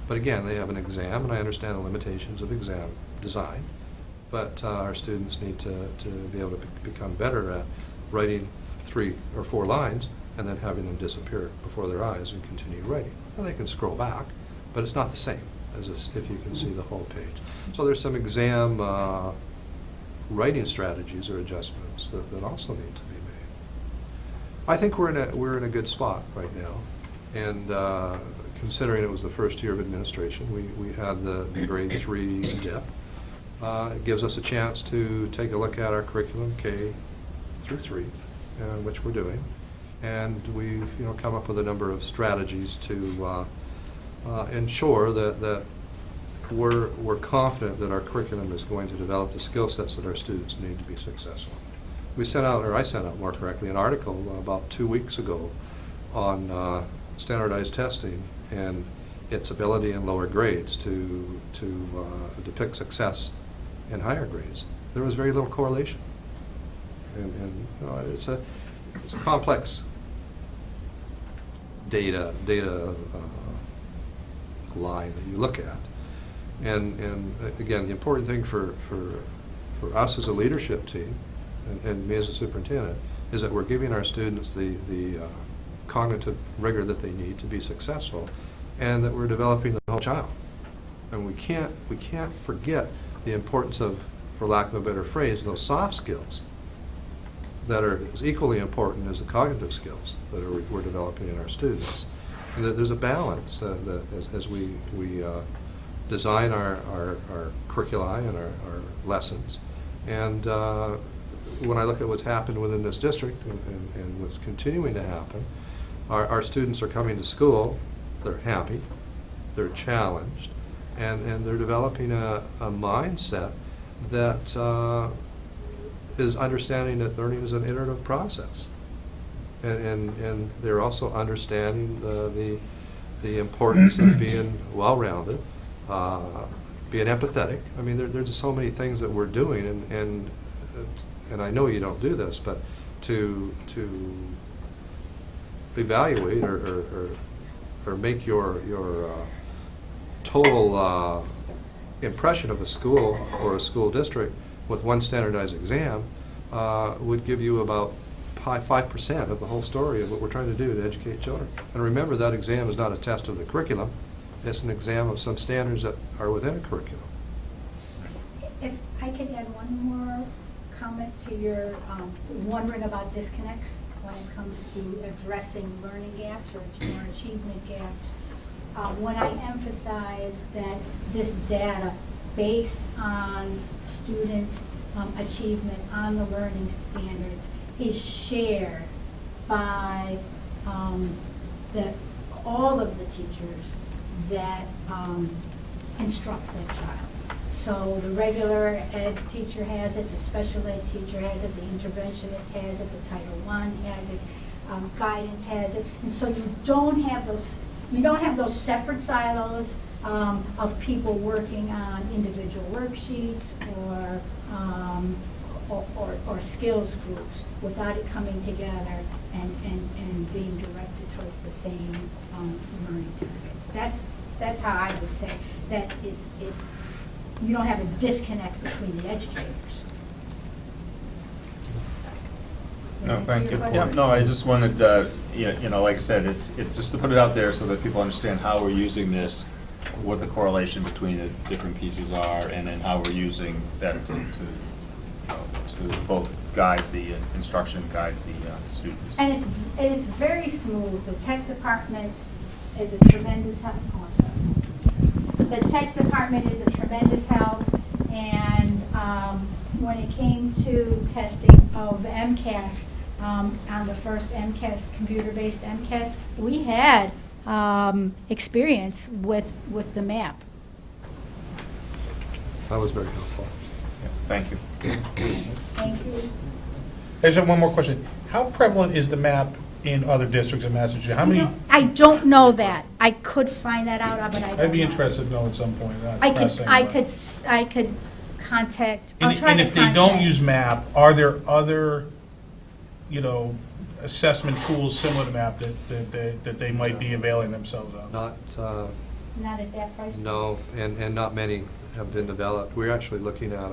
But again, they have an exam, and I understand the limitations of exam design. But our students need to be able to become better at writing 3 or 4 lines and then having them disappear before their eyes and continue writing. And they can scroll back, but it's not the same as if you can see the whole page. So there's some exam writing strategies or adjustments that also need to be made. I think we're in a good spot right now, and considering it was the first year of administration, we had the grade 3 dip. It gives us a chance to take a look at our curriculum K through 3, which we're doing, and we've come up with a number of strategies to ensure that we're confident that our curriculum is going to develop the skill sets that our students need to be successful. We sent out, or I sent out more correctly, an article about 2 weeks ago on standardized testing and its ability in lower grades to depict success in higher grades. There was very little correlation, and it's a complex data line that you look at. And again, the important thing for us as a leadership team, and me as a superintendent, is that we're giving our students the cognitive rigor that they need to be successful, and that we're developing the whole child. And we can't forget the importance of, for lack of a better phrase, those soft skills that are as equally important as the cognitive skills that we're developing in our students. And that there's a balance that as we design our curricula and our lessons. And when I look at what's happened within this district and what's continuing to happen, our students are coming to school, they're happy, they're challenged, and they're developing a mindset that is understanding that learning is an iterative process. And they're also understanding the importance of being well-rounded, being empathetic. I mean, there's just so many things that we're doing, and I know you don't do this, but to evaluate or make your total impression of a school or a school district with one standardized exam would give you about 5% of the whole story of what we're trying to do to educate children. And remember, that exam is not a test of the curriculum. It's an exam of some standards that are within a curriculum.
If I could add one more comment to your wondering about disconnects when it comes to addressing learning gaps or achievement gaps. When I emphasize that this data based on student achievement on the learning standards is shared by all of the teachers that instruct that child. So the regular ed teacher has it, the special ed teacher has it, the interventionist has it, the Title I has it, guidance has it, and so you don't have those separate silos of people working on individual worksheets or skills groups without it coming together and being directed towards the same learning targets. That's how I would say that you don't have a disconnect between the educators.
No, thank you.
Answer your
Yeah,
question?
no, I just wanted, like I said, it's just to put it out there so that people understand how we're using this, what the correlation between the different pieces are, and then how we're using that to both guide the instruction, guide the students.
And it's very smooth. The tech department is a tremendous help. Oh, I'm sorry. The tech department is a tremendous help, and when it came to testing of MCAS, on the first MCAS, computer-based MCAS, we had experience with the map.
That was very helpful.
Yeah, thank you.
Thank you.
I just have one more question. How prevalent is the map in other districts in Massachusetts? How many?
I don't know that. I could find that out, but I don't know.
I'd be interested to know at some point. Not
I
pressing,
could contact.
And if they don't use MAP, are there other, assessment tools similar to MAP that they might be availing themselves of?
Not at that price.
No, and not many have been developed. We're actually looking at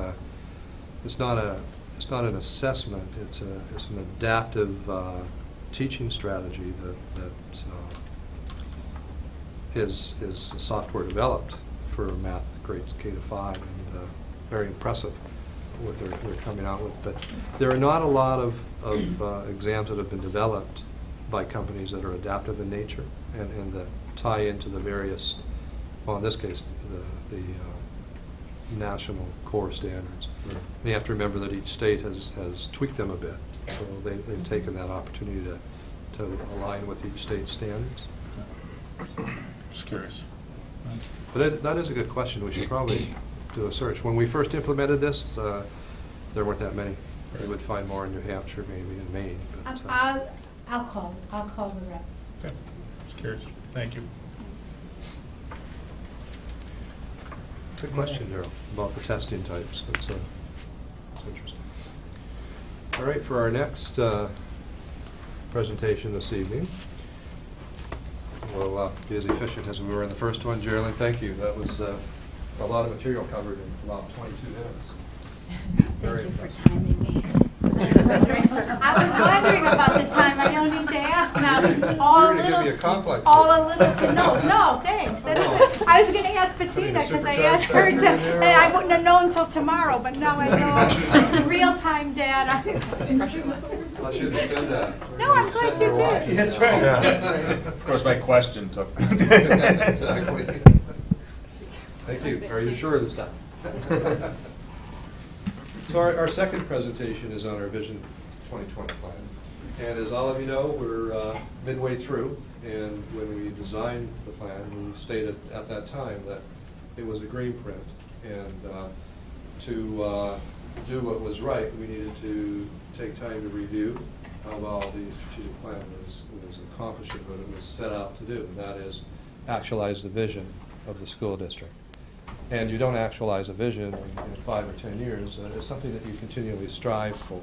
it's not an assessment, it's an adaptive teaching strategy that is software developed for math grades K to 5, and very impressive what they're coming out with. But there are not a lot of exams that have been developed by companies that are adaptive in nature and that tie into the various, well, in this case, the national core standards. And you have to remember that each state has tweaked them a bit, so they've taken that opportunity to align with each state's standards.
Just curious.
But that is a good question. We should probably do a search. When we first implemented this, there weren't that many. You would find more in New Hampshire, maybe in Maine. But,
I'll call the rep.
Okay, just curious. Thank you.
good question, Daryl, about the testing types. That's interesting. All right, for our next presentation this evening, we'll be as efficient as we were in the first one. Geraldine, thank you. That was a lot of material covered in about 22 minutes. Very
Thank you for
impressive.
timing me. I was wondering about the time. I don't need to ask now. All
You're
a
gonna
little,
give me a complex.
all a little. No, thanks. That's good. I was going to ask Bettina because I asked her to, and I wouldn't have known until tomorrow. But now I know real-time data.
I should have said that.
No, I'm glad you did.
That's right.
Of course, my question took.
Exactly. Thank you. Are you sure this time? So our second presentation is on our Vision 2020 plan. And as all of you know, we're midway through. And when we designed the plan, we stated at that time that it was a green print. And to do what was right, we needed to take time to review how well the strategic plan was accomplishing what it was set out to do. And that is actualize the vision of the school district. And you don't actualize a vision in 5 or 10 years. It's something that you continually strive for.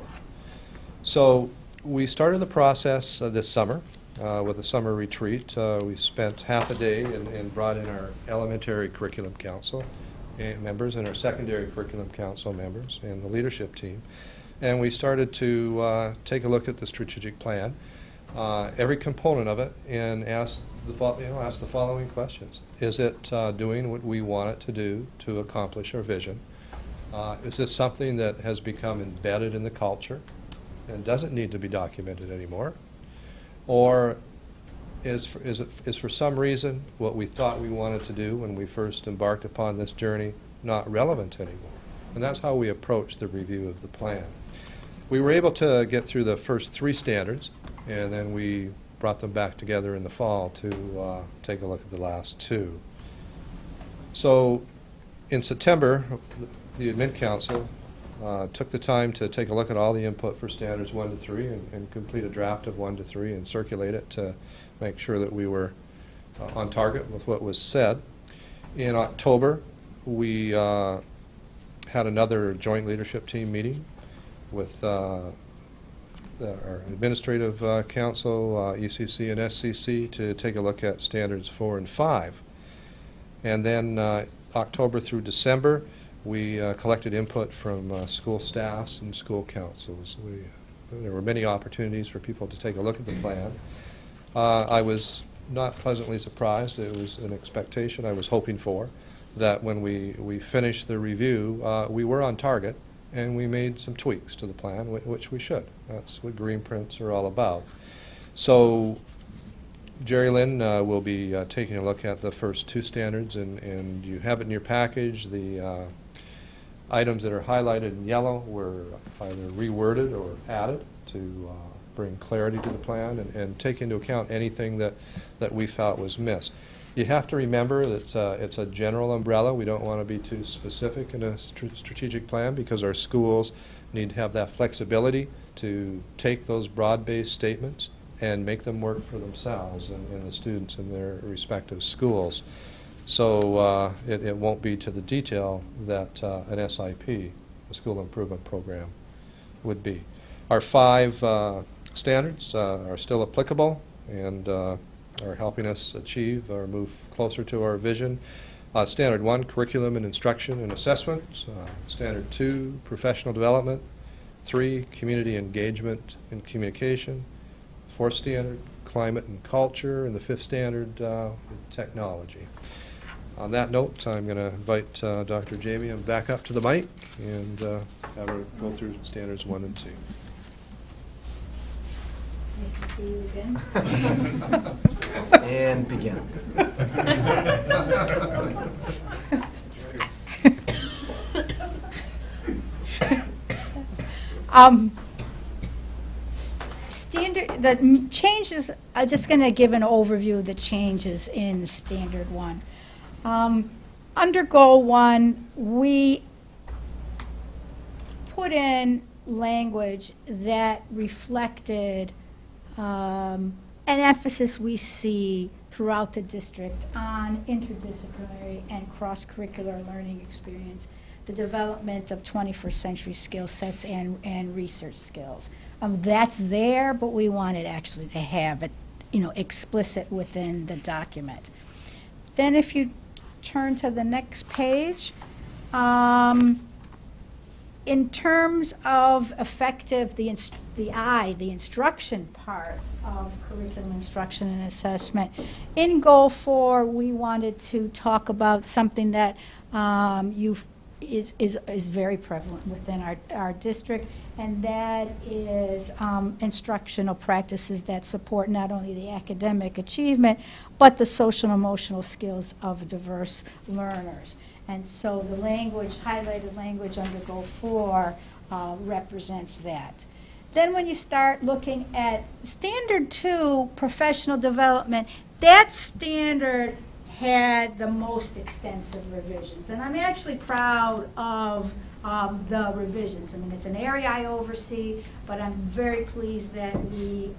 So we started the process this summer with a summer retreat. We spent half a day and brought in our elementary curriculum council members and our secondary curriculum council members and the leadership team. And we started to take a look at the strategic plan, every component of it, and ask the following questions. Is it doing what we want it to do to accomplish our vision? Is this something that has become embedded in the culture and doesn't need to be documented anymore? Or is for some reason what we thought we wanted to do when we first embarked upon this journey not relevant anymore? And that's how we approached the review of the plan. We were able to get through the first 3 standards, and then we brought them back together in the fall to take a look at the last 2. So in September, the Admin Council took the time to take a look at all the input for standards 1 to 3 and complete a draft of 1 to 3 and circulate it to make sure that we were on target with what was said. In October, we had another joint leadership team meeting with our administrative council, ECC and SCC, to take a look at standards 4 and 5. And then October through December, we collected input from school staffs and school councils. There were many opportunities for people to take a look at the plan. I was not pleasantly surprised. It was an expectation I was hoping for, that when we finished the review, we were on target. And we made some tweaks to the plan, which we should. That's what green prints are all about. So Jerry Lynn will be taking a look at the first 2 standards, and you have it in your package. The items that are highlighted in yellow were either reworded or added to bring clarity to the plan and take into account anything that we felt was missed. You have to remember that it's a general umbrella. We don't want to be too specific in a strategic plan because our schools need to have that flexibility to take those broad-based statements and make them work for themselves and the students in their respective schools. So it won't be to the detail that an SIP, a school improvement program, would be. Our 5 standards are still applicable and are helping us achieve or move closer to our vision. Standard 1, curriculum and instruction and assessment. Standard 2, professional development. 3, community engagement and communication. fourth standard, climate and culture, and the fifth standard, technology. On that note, I'm going to invite Dr. Jamian back up to the mic and have her go through standards 1 and 2.
Nice to see you again.
And begin.
The changes, I'm just going to give an overview of the changes in Standard 1. Under Goal 1, we put in language that reflected an emphasis we see throughout the district on interdisciplinary and cross-curricular learning experience, the development of 21st century skill sets and research skills. That's there, but we wanted actually to have it, explicit within the document. Then if you turn to the next page, in terms of effective, the instruction part of curriculum instruction and assessment, in Goal 4, we wanted to talk about something that is very prevalent within our district, and that is instructional practices that support not only the academic achievement, but the social and emotional skills of diverse learners. And so the language, highlighted language under Goal 4 represents that. Then when you start looking at Standard 2, professional development, that standard had the most extensive revisions. And I'm actually proud of the revisions. I mean, it's an area I oversee, but I'm very pleased that we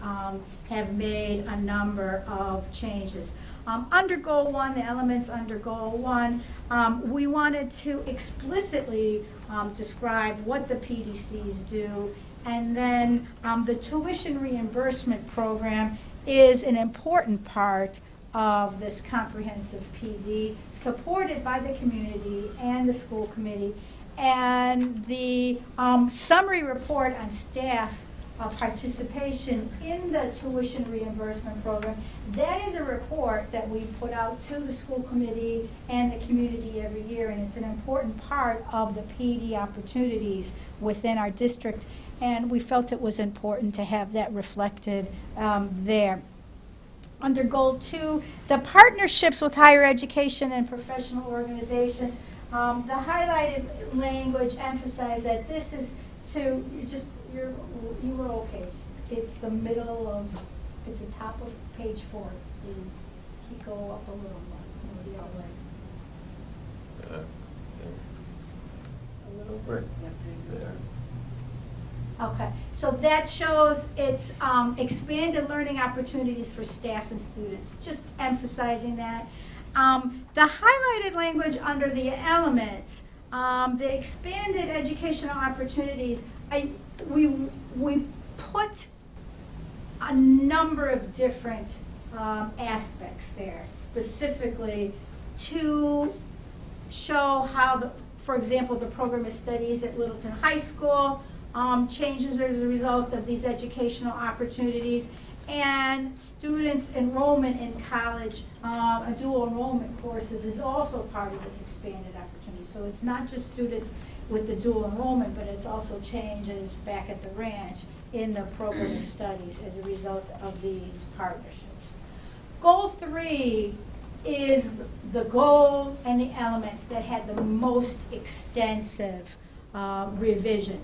have made a number of changes. Under Goal 1, the elements under Goal 1, we wanted to explicitly describe what the PDCs do, and then the tuition reimbursement program is an important part of this comprehensive PD, supported by the community and the school committee. And the summary report on staff participation in the tuition reimbursement program, that is a report that we put out to the school committee and the community every year, and it's an important part of the PD opportunities within our district, and we felt it was important to have that reflected there. Under Goal 2, the partnerships with higher education and professional organizations, the highlighted language emphasized that this is to, you were okay. It's the middle of, it's the top of page 4. So you go up a little more. You'll be all right. A little bit.
Right there.
Okay, so that shows it's expanded learning opportunities for staff and students, just emphasizing that. The highlighted language under the elements, the expanded educational opportunities, we put a number of different aspects there, specifically to show how, for example, the program of studies at Littleton High School changes as a result of these educational opportunities, and students' enrollment in college, dual enrollment courses is also part of this expanded opportunity. So it's not just students with the dual enrollment, but it's also changes back at the ranch in the program of studies as a result of these partnerships. Goal 3 is the goal and the elements that had the most extensive revision.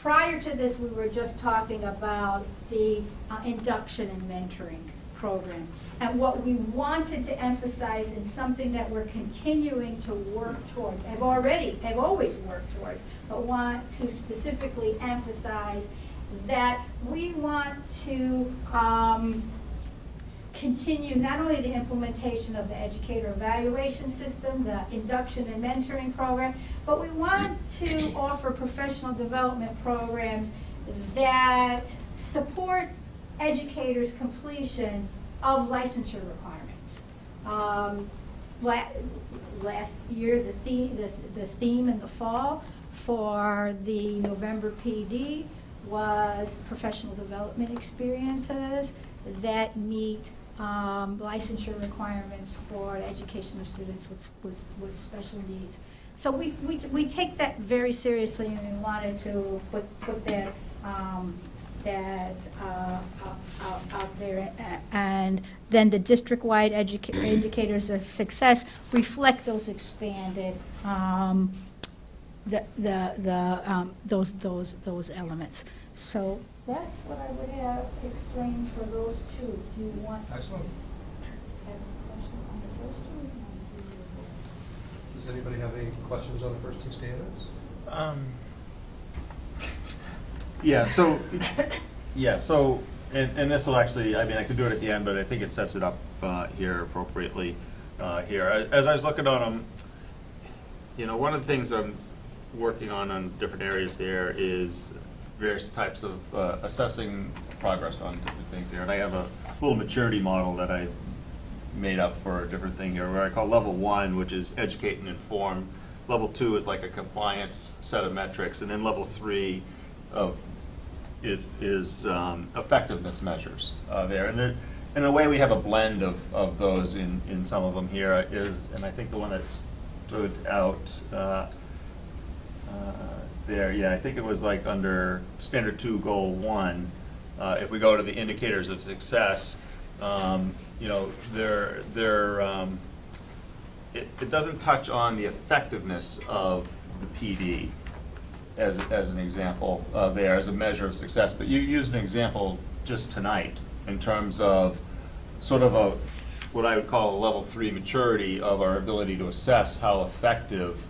Prior to this, we were just talking about the induction and mentoring program. And what we wanted to emphasize, and something that we're continuing to work towards, have always worked towards, but want to specifically emphasize that we want to continue not only the implementation of the educator evaluation system, the induction and mentoring program, but we want to offer professional development programs that support educators' completion of licensure requirements. Last year, the theme in the fall for the November PD was professional development experiences, that meet licensure requirements for education of students with special needs. So we take that very seriously, and we wanted to put that out there. And then the district-wide indicators of success reflect those expanded those elements. So that's what I would have explained for those two. Do you want?
Excellent.
Have questions on the first two?
Does anybody have any questions on the first two standards?
So, and this will actually, I mean, I could do it at the end, but I think it sets it up here appropriately here. As I was looking on them, you know, one of the things I'm working on different areas there is various types of assessing progress on different things here. And I have a little maturity model that I made up for a different thing here, where I call level 1, which is educate and inform. Level 2 is like a compliance set of metrics, and then level 3 is effectiveness measures there. And in a way, we have a blend of those in some of them here. And I think the one that stood out there, yeah, I think it was like under Standard 2, Goal 1. If we go to the indicators of success, you know, it doesn't touch on the effectiveness of the PD as an example there, as a measure of success. But you used an example just tonight in terms of sort of what I would call a level 3 maturity of our ability to assess how effective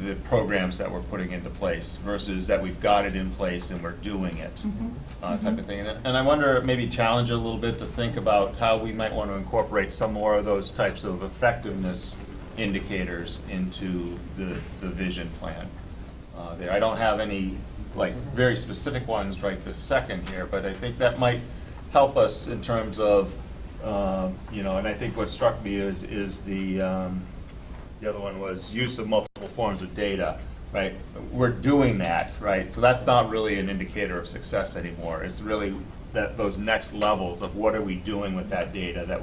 the programs that we're putting into place versus that we've got it in place and we're doing it, type of thing. And I wonder, maybe challenge it a little bit to think about how we might want to incorporate some more of those types of effectiveness indicators into the vision plan there. I don't have any like very specific ones right this second here, but I think that might help us in terms of, you know, and I think what struck me is the other one was use of multiple forms of data, right? We're doing that, right? So that's not really an indicator of success anymore. It's really those next levels of what are we doing with that data that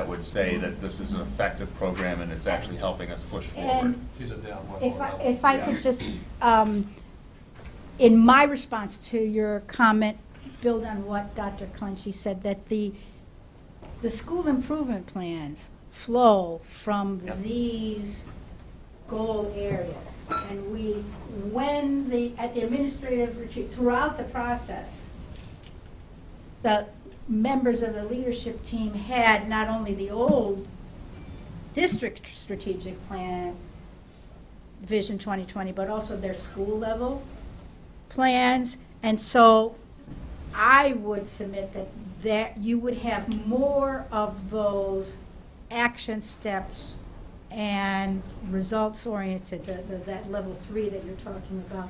would say that this is an effective program and it's actually helping us push forward.
Use it down one
If
more
I,
level.
if I could just, in my response to your comment, build on what Dr. Clenchey said, that the school improvement plans flow from these goal areas. And when at the administrative retreat, throughout the process, the members of the leadership team had not only the old district strategic plan, Vision 2020, but also their school level plans. And so I would submit that you would have more of those action steps and results oriented, that level 3 that you're talking about,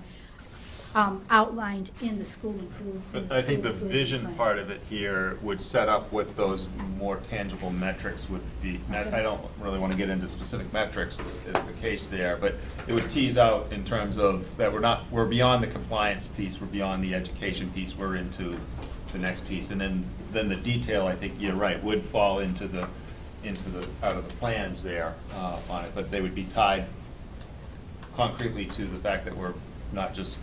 outlined in the school improvement.
But I think the vision part of it here would set up what those more tangible metrics would be. I don't really want to get into specific metrics as the case there, but it would tease out in terms of that we're beyond the compliance piece, we're beyond the education piece, we're into the next piece. And then the detail, I think you're right, would fall into the out of the plans there on it, but they would be tied concretely to the fact that we're not just,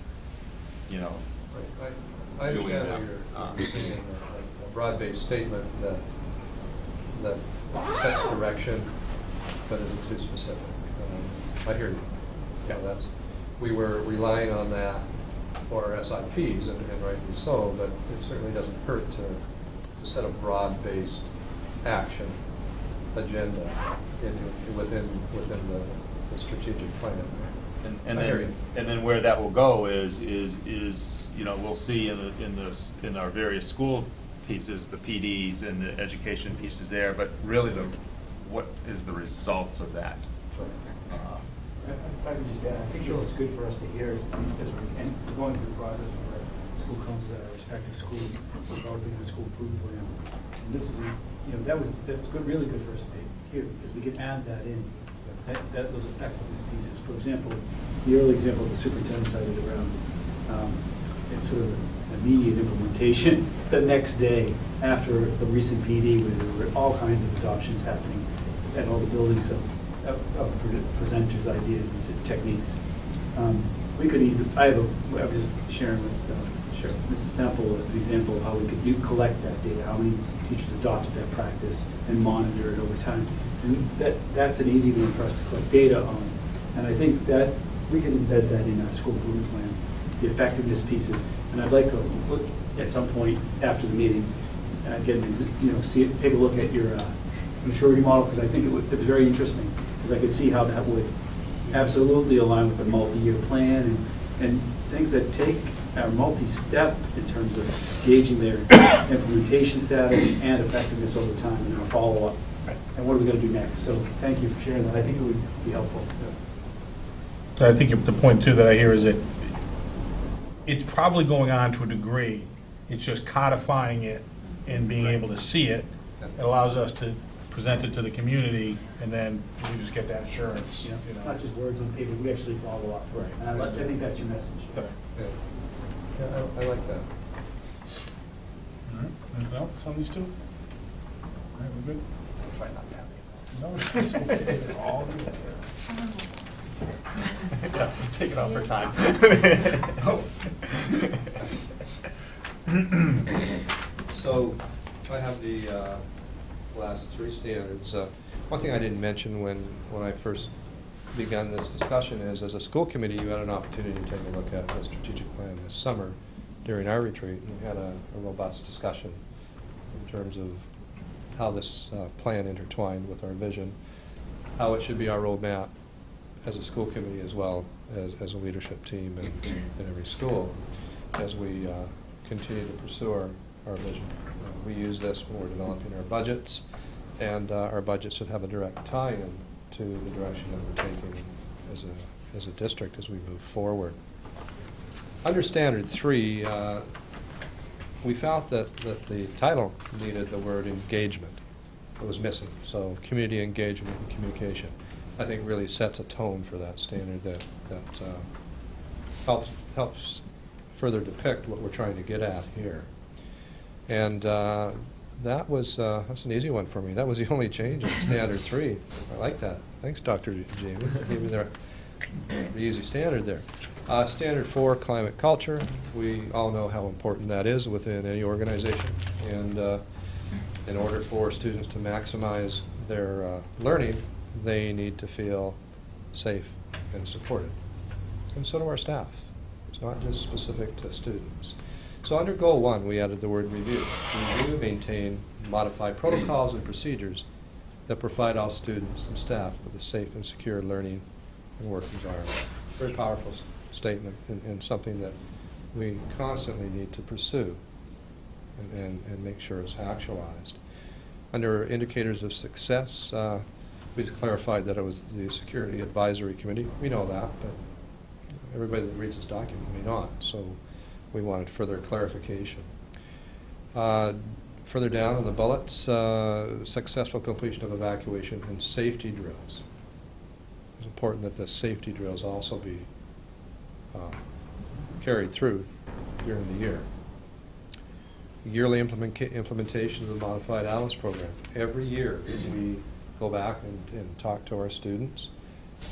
you know,
I understand
doing
what you're saying, a broad-based statement that sets direction, but isn't too specific. I hear you. Yeah, we were relying on that for our SIPs, and rightly so, but it certainly doesn't hurt to set a broad-based action agenda within the strategic plan.
And then where that will go is you know, we'll see in our various school pieces, the PDs and the education pieces there, but really what is the results of that?
If I could just add, I think this is good for us to hear as we're going through the process of our school councils at our respective schools, developing the school improvement plans. And this is, you know, that's good, really good for us to hear, because we can add that in, those effectiveness pieces. For example, the early example of the superintendent cited around it's sort of immediate implementation the next day after the recent PD where there were all kinds of adoptions happening at all the buildings of presenters' ideas and techniques. We could easily, I was just sharing with Mrs. Temple an example of how we could collect that data, how many teachers adopted that practice and monitor it over time. And that's an easy one for us to collect data on. And I think that we can embed that in our school improvement plans, the effectiveness pieces. And I'd like to look at some point after the meeting, take a look at your maturity model, because I think it was very interesting, because I could see how that would absolutely align with the multi-year plan and things that are multi-step in terms of gauging their implementation status and effectiveness over time and our follow-up. And what are we going to do next? So thank you for sharing that. I think it would be helpful.
So I think the point too that I hear is that it's probably going on to a degree. It's just codifying it and being able to see it. It allows us to present it to the community, and then we just get that assurance.
Yeah.
You know.
Not just words on paper, we actually follow up.
Right.
And I think that's your message.
Okay.
Yeah, I like that.
All right. Anything else on these two? All right, we're good. I'll try not to have any. No, it's okay. All good.
Yeah, take it off for time.
So I have the last three standards. One thing I didn't mention when I first began this discussion is, as a school committee, you had an opportunity to take a look at the strategic plan this summer during our retreat. We had a robust discussion in terms of how this plan intertwined with our vision, how it should be our roadmap as a school committee as well as a leadership team in every school as we continue to pursue our vision. We use this when we're developing our budgets, and our budgets should have a direct tie-in to the direction that we're taking as a district as we move forward. Under Standard 3, we felt that the title needed the word engagement. It was missing, so community engagement and communication, I think, really sets a tone for that standard that helps further depict what we're trying to get at here. And that's an easy one for me. That was the only change in Standard 3. I like that. Thanks, Dr. Jamie. Gave me the easy standard there. Standard 4, climate culture. We all know how important that is within any organization. And in order for students to maximize their learning, they need to feel safe and supported. And so do our staff. It's not just specific to students. So under Goal 1, we added the word review. Review, maintain, modify protocols and procedures that provide all students and staff with a safe and secure learning and work environment. Very powerful statement and something that we constantly need to pursue and make sure it's actualized. Under indicators of success, we clarified that it was the Security Advisory Committee. We know that, but everybody that reads this document may not, so we wanted further clarification. Further down on the bullets, successful completion of evacuation and safety drills. It's important that the safety drills also be carried through during the year. Yearly implementation of the Modified ALICE program. Every year we go back and talk to our students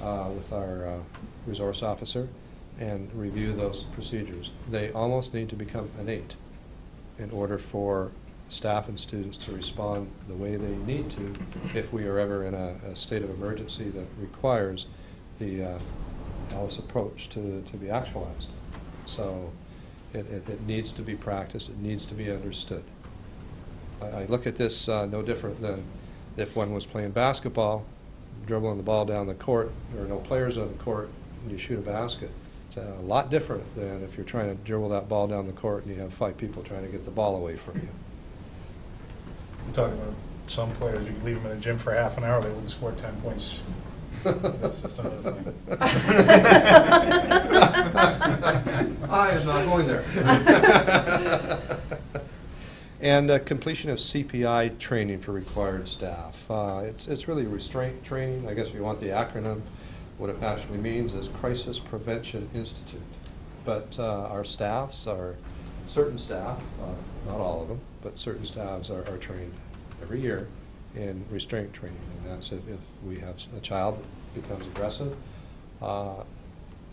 with our resource officer and review those procedures. They almost need to become innate in order for staff and students to respond the way they need to if we are ever in a state of emergency that requires the ALICE approach to be actualized. So it needs to be practiced, it needs to be understood. I look at this no different than if one was playing basketball, dribbling the ball down the court, there are no players on the court, and you shoot a basket. It's a lot different than if you're trying to dribble that ball down the court and you have 5 people trying to get the ball away from you.
We're talking about some players, you can leave them in the gym for half an hour, they wouldn't score 10 points. That's just another thing.
I am not going there. And completion of CPI training for required staff. It's really restraint training. I guess if you want the acronym, what it actually means is Crisis Prevention Institute. but our staffs are, certain staff, not all of them, but certain staffs are trained every year in restraint training. And that's if we have a child that becomes aggressive,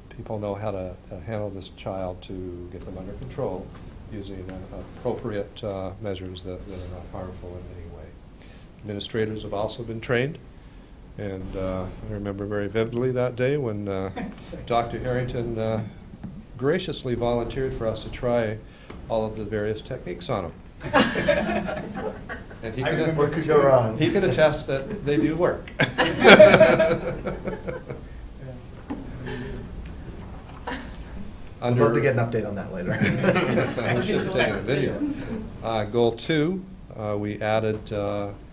people know how to handle this child to get them under control using appropriate measures that are not harmful in any way. Administrators have also been trained, and I remember very vividly that day when Dr. Harrington graciously volunteered for us to try all of the various techniques on them. And he can,
What could go wrong?
he can attest that they do work.
I'd love to get an update on that later.
We should have taken a video. Goal 2, we added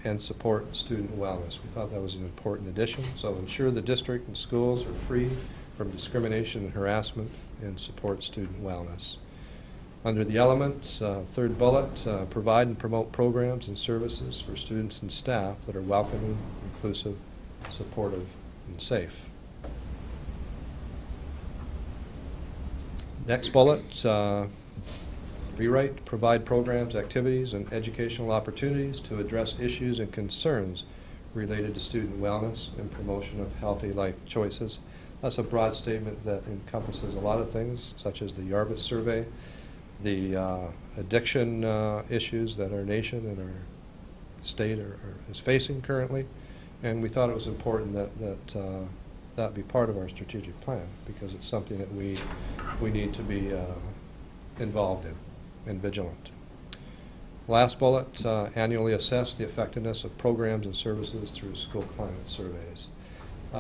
and support student wellness. We thought that was an important addition. So ensure the district and schools are free from discrimination and harassment and support student wellness. Under the elements, third bullet, provide and promote programs and services for students and staff that are welcoming, inclusive, supportive, and safe. Next bullet, rewrite, provide programs, activities, and educational opportunities to address issues and concerns related to student wellness and promotion of healthy life choices. That's a broad statement that encompasses a lot of things, such as the Yarvis survey, the addiction issues that our nation and our state is facing currently, and we thought it was important that be part of our strategic plan, because it's something that we need to be involved in and vigilant. Last bullet, annually assess the effectiveness of programs and services through school climate surveys.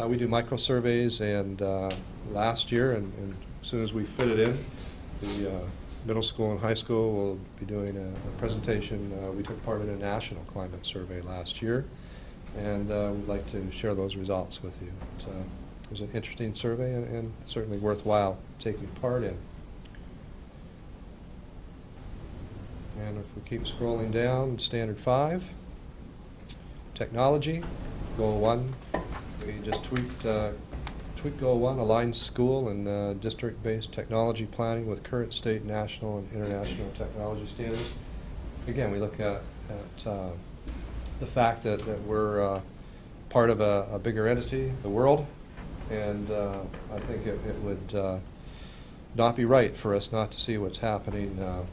We do micro surveys, and last year, and as soon as we fit it in, the middle school and high school will be doing a presentation. We took part in a national climate survey last year, and we'd like to share those results with you. It was an interesting survey and certainly worthwhile taking part in. And if we keep scrolling down, standard 5, technology, goal 1. We just tweaked goal 1, align school and district-based technology planning with current state, national, and international technology standards. Again, we look at the fact that we're part of a bigger entity, the world, and I think it would not be right for us not to see what's happening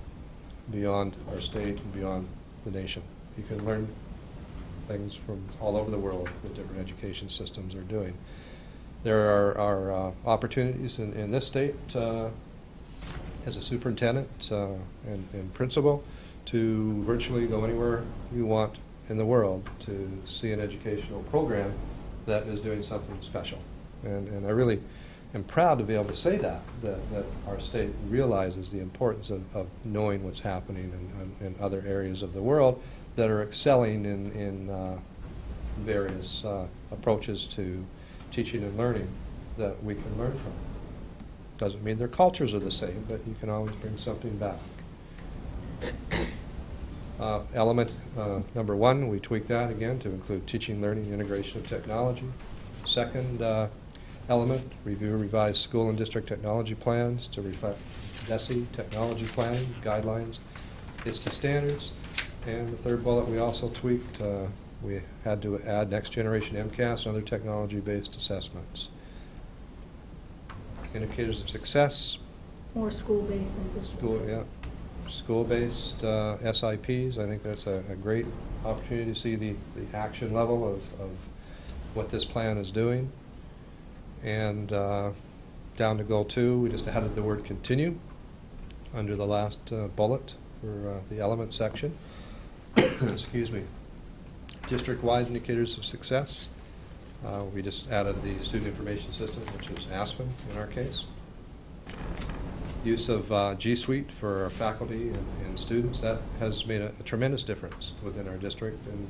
beyond our state and beyond the nation. You can learn things from all over the world what different education systems are doing. There are opportunities in this state as a superintendent and principal to virtually go anywhere you want in the world to see an educational program that is doing something special. And I really am proud to be able to say that our state realizes the importance of knowing what's happening in other areas of the world that are excelling in various approaches to teaching and learning that we can learn from. Doesn't mean their cultures are the same, but you can always bring something back. Element number 1, we tweaked that again to include teaching, learning, integration of technology. Second element, review revised school and district technology plans to reflect DESE technology planning guidelines, ISTE standards. And the third bullet, we also tweaked, we had to add next generation MCAS and other technology-based assessments. Indicators of success.
More school-based than district.
School-based SIPs. I think that's a great opportunity to see the action level of what this plan is doing. And down to goal 2, we just added the word continue under the last bullet for the element section. Excuse me. District-wide indicators of success. We just added the student information system, which is ASPEN in our case. Use of G Suite for our faculty and students. That has made a tremendous difference within our district, and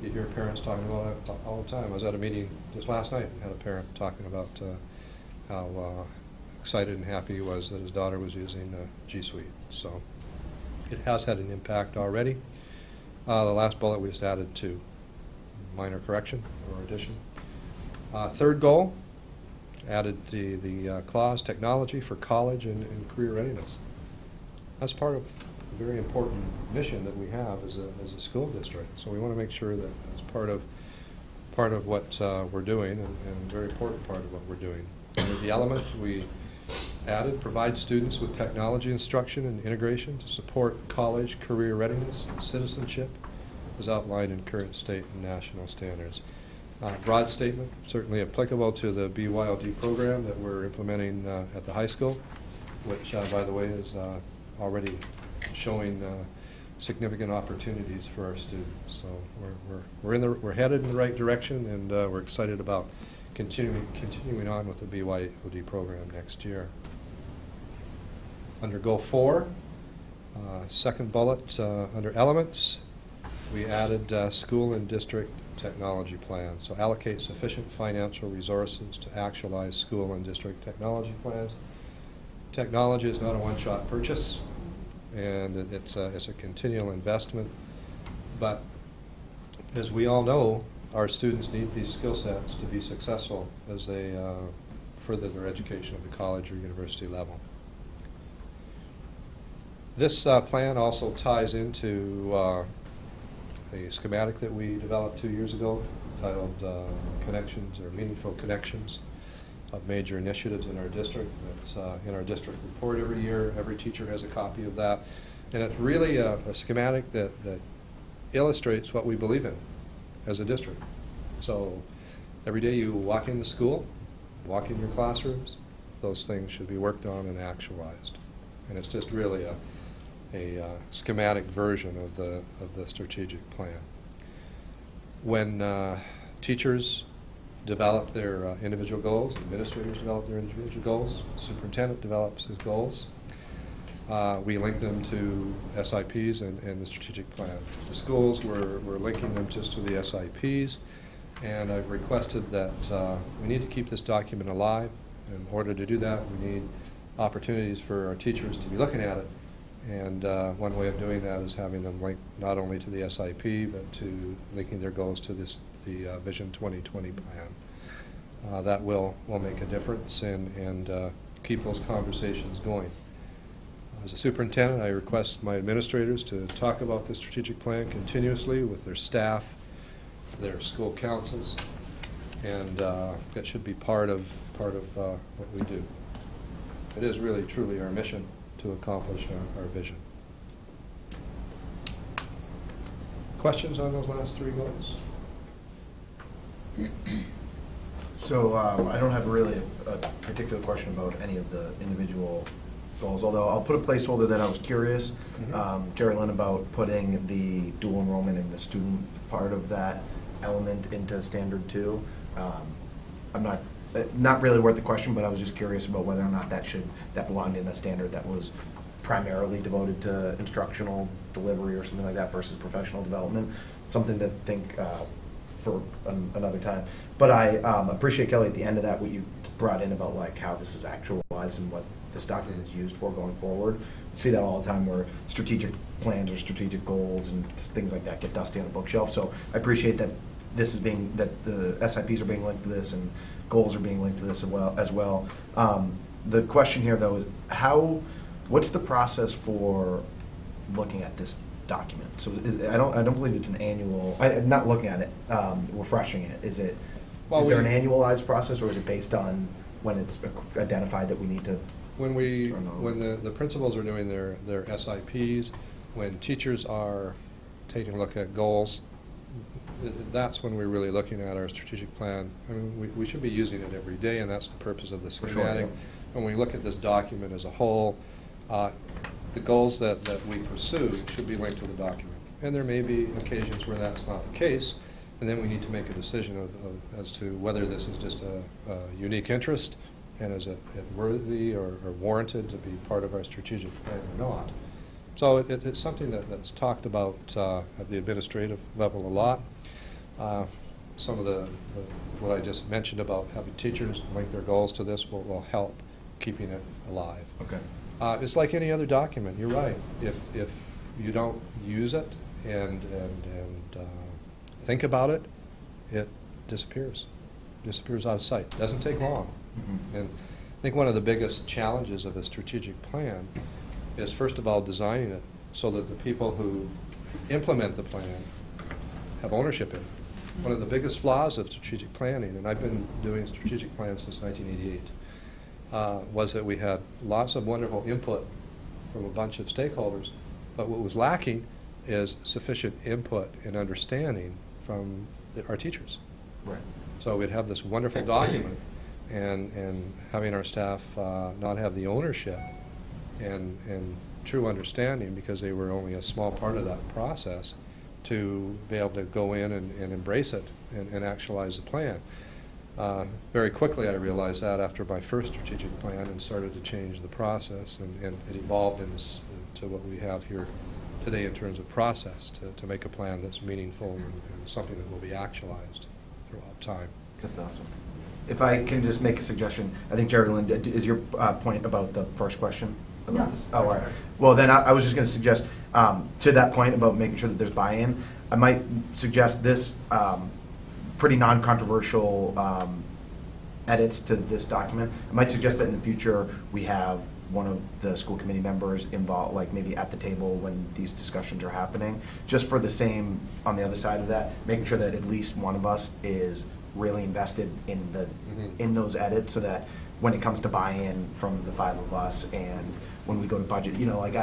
you hear parents talking about it all the time. I was at a meeting just last night and had a parent talking about how excited and happy he was that his daughter was using G Suite. So it has had an impact already. The last bullet we just added to minor correction or addition. Third goal, added the clause, technology for college and career readiness. That's part of a very important mission that we have as a school district. So we want to make sure that it's part of what we're doing, and a very important part of what we're doing. Under the element we added, provide students with technology instruction and integration to support college career readiness and citizenship as outlined in current state and national standards. Broad statement, certainly applicable to the BYOD program that we're implementing at the high school, which, by the way, is already showing significant opportunities for our students. So we're headed in the right direction, and we're excited about continuing on with the BYOD program next year. Under Goal 4, second bullet, under elements, we added school and district technology plans. So allocate sufficient financial resources to actualize school and district technology plans. Technology is not a one-shot purchase, and it's a continual investment. But as we all know, our students need these skill sets to be successful as they further their education at the college or university level. This plan also ties into a schematic that we developed 2 years ago titled Connections or Meaningful Connections of Major Initiatives in our district. That's in our district report every year. Every teacher has a copy of that. And it's really a schematic that illustrates what we believe in as a district. So every day you walk into school, walk in your classrooms, those things should be worked on and actualized. And it's just really a schematic version of the strategic plan. When teachers develop their individual goals, administrators develop their individual goals, superintendent develops his goals, we link them to SIPs and the strategic plan. The schools, we're linking them just to the SIPs, and I've requested that we need to keep this document alive. In order to do that, we need opportunities for our teachers to be looking at it. And one way of doing that is having them link not only to the SIP, but to linking their goals to the Vision 2020 plan. That will make a difference and keep those conversations going. As a superintendent, I request my administrators to talk about the strategic plan continuously with their staff, their school councils, and that should be part of what we do. It is really, truly our mission to accomplish our vision. Questions on those last 3 goals?
So I don't have really a particular question about any of the individual goals, although I'll put a placeholder that I was curious, Jerry Lynn, about putting the dual enrollment and the student part of that element into Standard 2. I'm not really worth the question, but I was just curious about whether or not that belonged in a standard that was primarily devoted to instructional delivery or something like that versus professional development. Something to think for another time. But I appreciate, Kelly, at the end of that what you brought in about like how this is actualized and what this document is used for going forward. I see that all the time where strategic plans or strategic goals and things like that get dusty on a bookshelf. So I appreciate that this is that the SIPs are being linked to this and goals are being linked to this as well. The question here, though, is what's the process for looking at this document? So I don't believe it's an annual. Not looking at it, refreshing it. Is there an annualized process, or is it based on when it's identified that we need to?
When the principals are doing their SIPs, when teachers are taking a look at goals, that's when we're really looking at our strategic plan. I mean, we should be using it every day, and that's the purpose of the schematic.
Sure.
When we look at this document as a whole, the goals that we pursue should be linked to the document. And there may be occasions where that's not the case, and then we need to make a decision as to whether this is just a unique interest and is it worthy or warranted to be part of our strategic plan or not. So it's something that's talked about at the administrative level a lot. Some of what I just mentioned about having teachers link their goals to this will help keeping it alive.
Okay.
It's like any other document. You're right. If you don't use it and think about it, it disappears out of sight. It doesn't take long. And I think one of the biggest challenges of a strategic plan is, first of all, designing it so that the people who implement the plan have ownership in it. One of the biggest flaws of strategic planning, and I've been doing strategic plans since 1988, was that we had lots of wonderful input from a bunch of stakeholders, but what was lacking is sufficient input and understanding from our teachers.
Right.
So we'd have this wonderful document, and having our staff not have the ownership and true understanding, because they were only a small part of that process, to be able to go in and embrace it and actualize the plan. Very quickly I realized that after my first strategic plan, and started to change the process, and it evolved into what we have here today in terms of process, to make a plan that's meaningful and something that will be actualized throughout time.
That's awesome. If I can just make a suggestion, I think Jerry Lynn, is your point about the first question?
No.
Oh, all right. Well, then I was just going to suggest, to that point about making sure that there's buy-in, I might suggest this pretty non-controversial edits to this document. I might suggest that in the future, we have one of the school committee members involved, like maybe at the table when these discussions are happening, just for the same, on the other side of that, making sure that at least one of us is really invested in in those edits, so that when it comes to buy-in from the five of us, and when we go to budget, like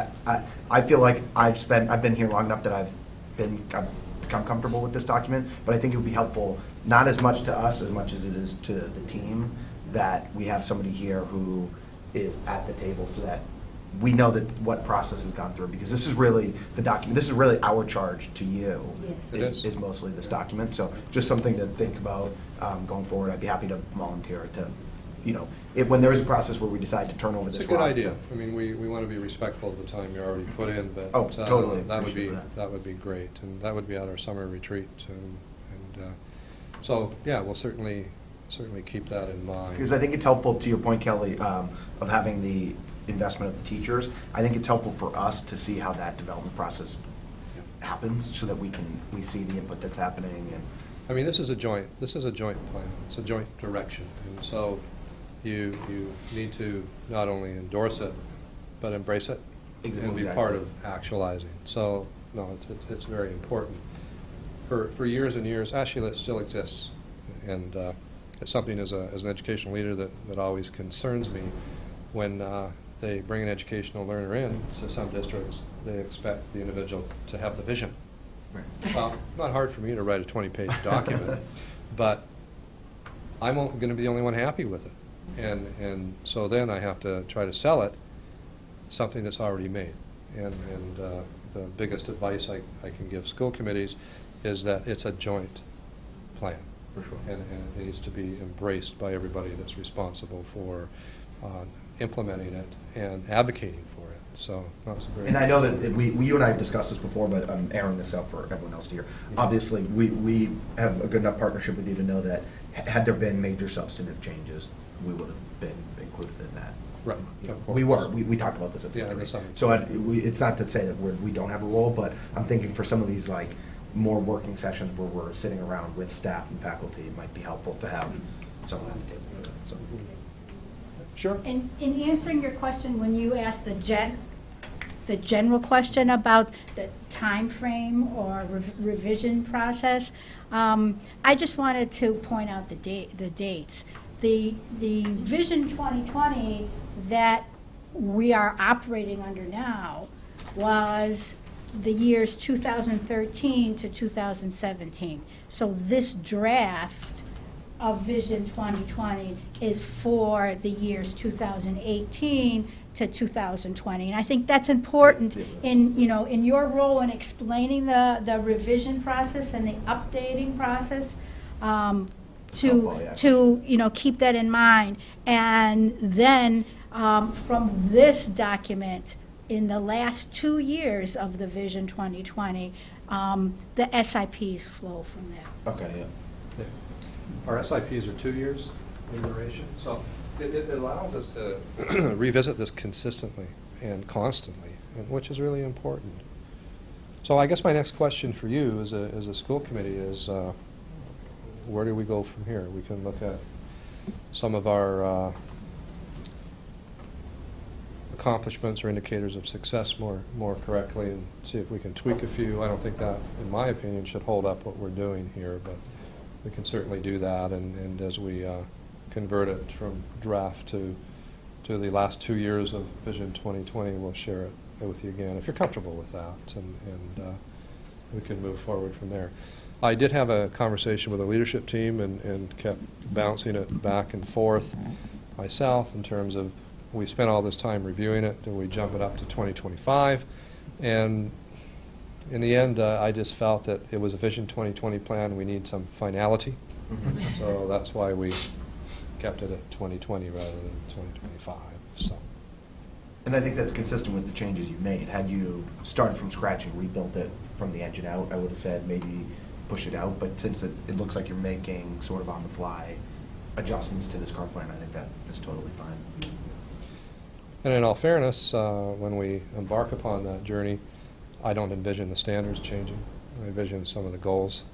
I feel like I've been here long enough that I've become comfortable with this document, but I think it would be helpful, not as much to us as much as it is to the team, that we have somebody here who is at the table, so that we know that what process has gone through, because this is really the document, this is really our charge to you.
Yes.
It is.
Is mostly this document, so just something to think about going forward. I'd be happy to volunteer to, when there is a process where we decide to turn over
It's
this
a good
rock.
idea. I mean, we want to be respectful of the time you already put in, but
Oh, totally
that would be
appreciate that.
great, and that would be at our summer retreat, and so yeah, we'll certainly keep that in mind.
Because I think it's helpful, to your point, Kelly, of having the investment of the teachers. I think it's helpful for us to see how that development process happens, so that we see the input that's happening. And
I mean, this is a joint plan. It's a joint direction, and so you need to not only endorse it, but embrace it and be part of actualizing. So no, it's very important. For years and years, actually, it still exists, and it's something as an educational leader that always concerns me when they bring an educational learner in to some districts. They expect the individual to have the vision. Well, not hard for me to write a 20-page document, but I'm going to be the only one happy with it. And so then I have to try to sell it, something that's already made. And the biggest advice I can give school committees is that it's a joint plan.
For sure.
And it needs to be embraced by everybody that's responsible for implementing it and advocating for it. So that's very.
I know that you and I have discussed this before, but I'm airing this out for everyone else to hear. Obviously, we have a good enough partnership with you to know that had there been major substantive changes, we would have been included in that.
Right.
We talked about this at the
Yeah, in the
retreat.
summer.
So it's not to say that we don't have a role, but I'm thinking for some of these more working sessions where we're sitting around with staff and faculty, it might be helpful to have someone at the table for that. So.
Sure.
In answering your question, when you asked the general question about the time frame or revision process, I just wanted to point out the dates. The Vision 2020 that we are operating under now was the years 2013 to 2017. So this draft of Vision 2020 is for the years 2018 to 2020. And I think that's important in your role in explaining the revision process and the updating process, to keep that in mind. And then from this document, in the last 2 years of the Vision 2020, the SIPs flow from that.
Okay, yeah.
Our SIPs are 2 years in duration, so it allows us to revisit this consistently and constantly, which is really important. So I guess my next question for you as a school committee is, where do we go from here? We can look at some of our accomplishments or indicators of success more correctly and see if we can tweak a few. I don't think that, in my opinion, should hold up what we're doing here, but we can certainly do that, and as we convert it from draft to the last 2 years of Vision 2020, we'll share it with you again, if you're comfortable with that, and we can move forward from there. I did have a conversation with the leadership team and kept bouncing it back and forth myself in terms of, we spent all this time reviewing it, and we jump it up to 2025, and in the end, I just felt that it was a Vision 2020 plan. We need some finality, so that's why we kept it at 2020 rather than 2025. So.
And I think that's consistent with the changes you've made. Had you started from scratch and rebuilt it from the engine out, I would have said maybe push it out, but since it looks like you're making sort of on the fly adjustments to this current plan, I think that is totally fine.
And in all fairness, when we embark upon that journey, I don't envision the standards changing. I envision some of the goals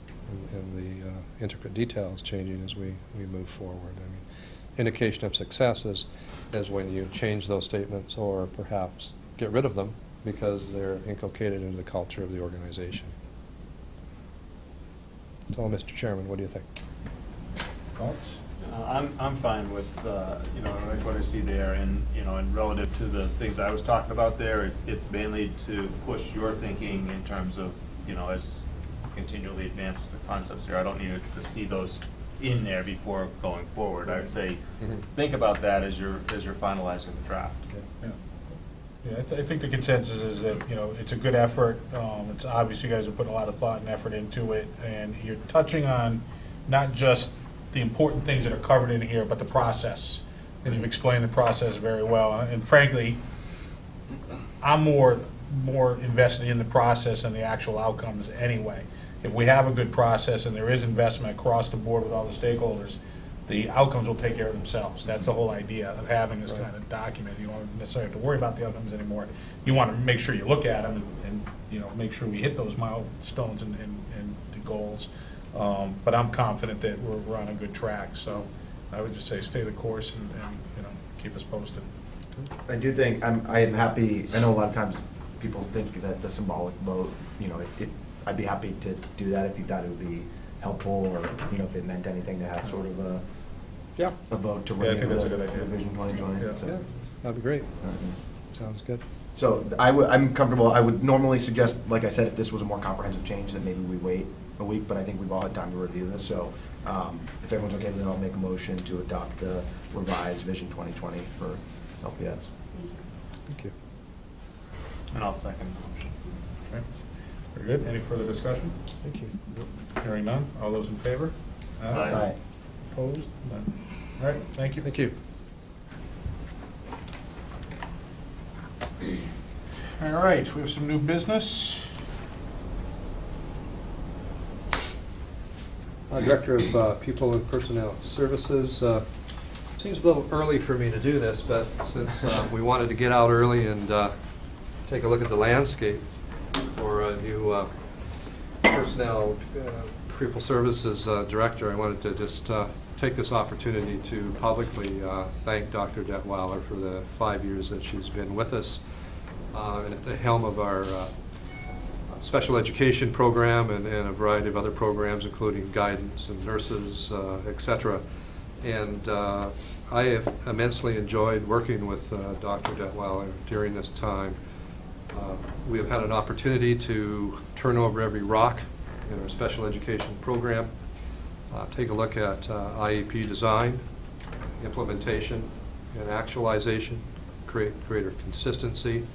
and the intricate details changing as we move forward. I mean, indication of success is when you change those statements or perhaps get rid of them because they're inculcated into the culture of the organization. So, Mr. Chairman, what do you think?
Thoughts?
I'm fine with, like what I see there, and, and relative to the things I was talking about there, it's mainly to push your thinking in terms of, as continually advance the concepts here. I don't need to see those in there before going forward. I would say, think about that as you're finalizing the draft.
Yeah. Yeah, I think the consensus is that, it's a good effort. It's obvious you guys have put a lot of thought and effort into it, and you're touching on not just the important things that are covered in here, but the process. And you've explained the process very well. And frankly, I'm more invested in the process than the actual outcomes anyway. If we have a good process and there is investment across the board with all the stakeholders, the outcomes will take care of themselves. That's the whole idea of having this kind of document. You don't necessarily have to worry about the outcomes anymore. You want to make sure you look at them and make sure we hit those milestones and the goals. But I'm confident that we're on a good track. So I would just say stay the course and keep us posted.
I do think, I am happy, I know a lot of times people think that the symbolic vote, I'd be happy to do that if you thought it would be helpful, or, if it meant anything to have sort of a vote to
Yeah, I think
renew
that's a
the
good idea.
Vision 2020.
Yeah.
So,
Yeah, that'd be great. Sounds good.
So I'm comfortable. I would normally suggest, like I said, if this was a more comprehensive change, that maybe we wait a week, but I think we've all had time to review this. So if everyone's okay with it, I'll make a motion to adopt the revised Vision 2020 for LPS.
Thank you.
And I'll second the motion.
Okay. Very good. Any further discussion?
Thank you.
Hearing none. All those in favor?
Aye.
Opposed? None. All right, thank you.
Thank you.
All right, we have some new business.
Director of People and Personnel Services. Seems a little early for me to do this, but since we wanted to get out early and take a look at the landscape for a new personnel people services director, I wanted to just take this opportunity to publicly thank Dr. Detweiler for the 5 years that she's been with us and at the helm of our special education program and a variety of other programs, including guidance and nurses, et cetera. And I have immensely enjoyed working with Dr. Detweiler during this time. We have had an opportunity to turn over every rock in our special education program, take a look at IEP design, implementation, and actualization, create greater consistency,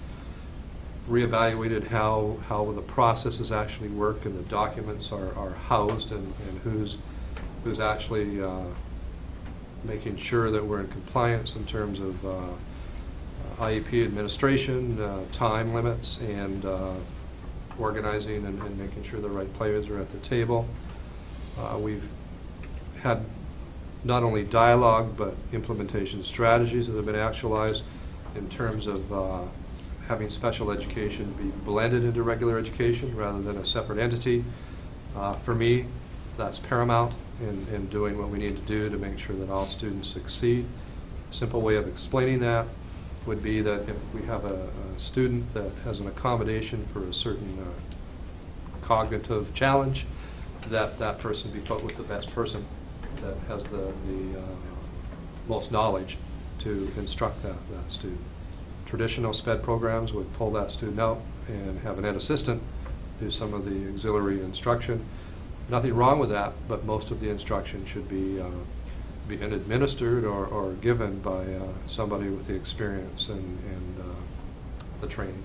reevaluated how the processes actually work and the documents are housed and who's actually making sure that we're in compliance in terms of IEP administration, time limits, and organizing and making sure the right players are at the table. We've had not only dialogue but implementation strategies that have been actualized in terms of having special education be blended into regular education rather than a separate entity. For me, that's paramount in doing what we need to do to make sure that all students succeed. A simple way of explaining that would be that if we have a student that has an accommodation for a certain cognitive challenge, that person be put with the best person that has the most knowledge to instruct that student. Traditional SPED programs would pull that student out and have an ed assistant do some of the auxiliary instruction. Nothing wrong with that, but most of the instruction should be administered or given by somebody with the experience and the training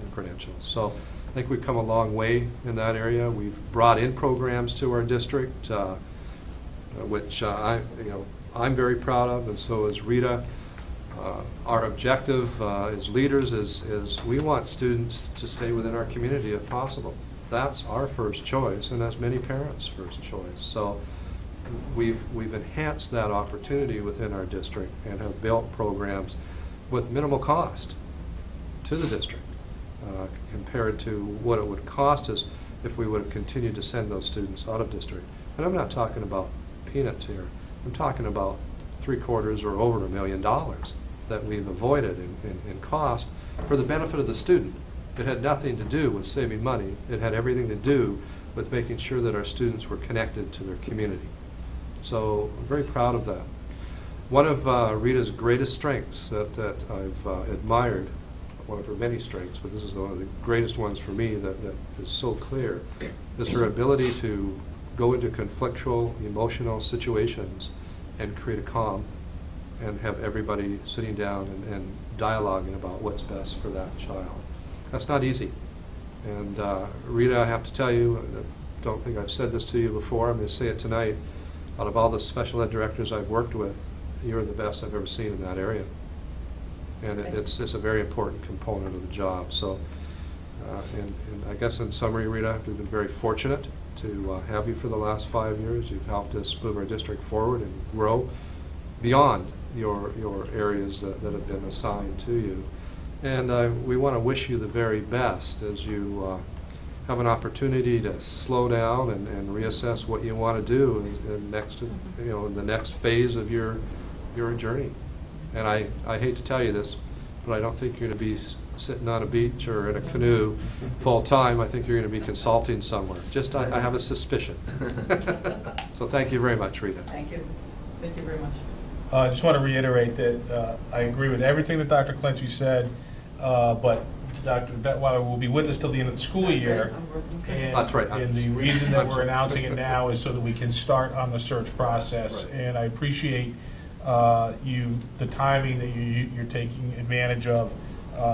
and credentials. So I think we've come a long way in that area. We've brought in programs to our district, which I'm very proud of, and so is Rita. Our objective as leaders is we want students to stay within our community if possible. That's our first choice, and that's many parents' first choice. So we've enhanced that opportunity within our district and have built programs with minimal cost to the district compared to what it would cost us if we would have continued to send those students out of district. And I'm not talking about peanuts here. I'm talking about $750,000 or over $1 million that we've avoided in cost for the benefit of the student. It had nothing to do with saving money. It had everything to do with making sure that our students were connected to their community. So I'm very proud of that. One of Rita's greatest strengths that I've admired, one of her many strengths, but this is one of the greatest ones for me that is so clear, is her ability to go into conflictual, emotional situations and create a calm and have everybody sitting down and dialoguing about what's best for that child. That's not easy. And Rita, I have to tell you, I don't think I've said this to you before, I'm going to say it tonight, out of all the special ed directors I've worked with, you're the best I've ever seen in that area. And it's a very important component of the job. So, and I guess in summary, Rita, we've been very fortunate to have you for the last 5 years. You've helped us move our district forward and grow beyond your areas that have been assigned to you. And we want to wish you the very best as you have an opportunity to slow down and reassess what you want to do in the next phase of your journey. And I hate to tell you this, but I don't think you're going to be sitting on a beach or in a canoe full time. I think you're going to be consulting somewhere. Just I have a suspicion. So thank you very much, Rita.
Thank you. Thank you very much.
I just want to reiterate that I agree with everything that Dr. Clenchey said, but Dr. Detweiler will be with us till the end of the school
That's
year.
right. I'm working.
And,
That's right.
and the reason that we're announcing it now is so that we can start on the search process.
Right.
And I appreciate the timing that you're taking advantage of.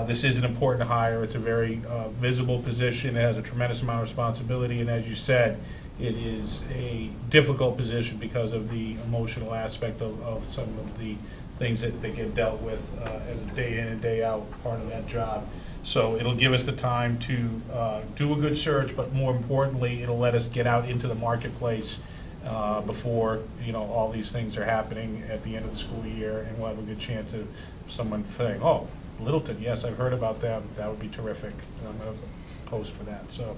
This is an important hire. It's a very visible position. It has a tremendous amount of responsibility, and as you said, it is a difficult position because of the emotional aspect of some of the things that get dealt with as a day in and day out part of that job. So it'll give us the time to do a good search, but more importantly, it'll let us get out into the marketplace before all these things are happening at the end of the school year, and we'll have a good chance of someone saying, "Oh, Littleton, yes, I've heard about them. That would be terrific." And I'm going to post for that. So,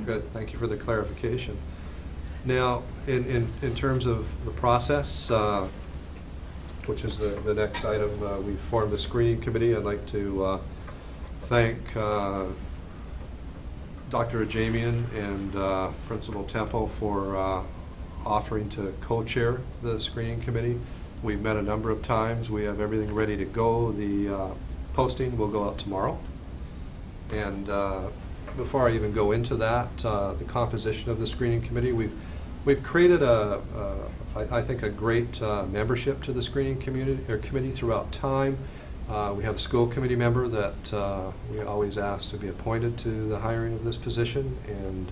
Good. Thank you for the clarification. Now, in terms of the process, which is the next item, we've formed a screening committee. I'd like to thank Dr. Ajamian and Principal Temple for offering to co-chair the screening committee. We've met a number of times. We have everything ready to go. The posting will go out tomorrow. And before I even go into that, the composition of the screening committee, we've created I think a great membership to the screening committee throughout time. We have a school committee member that we always ask to be appointed to the hiring of this position. And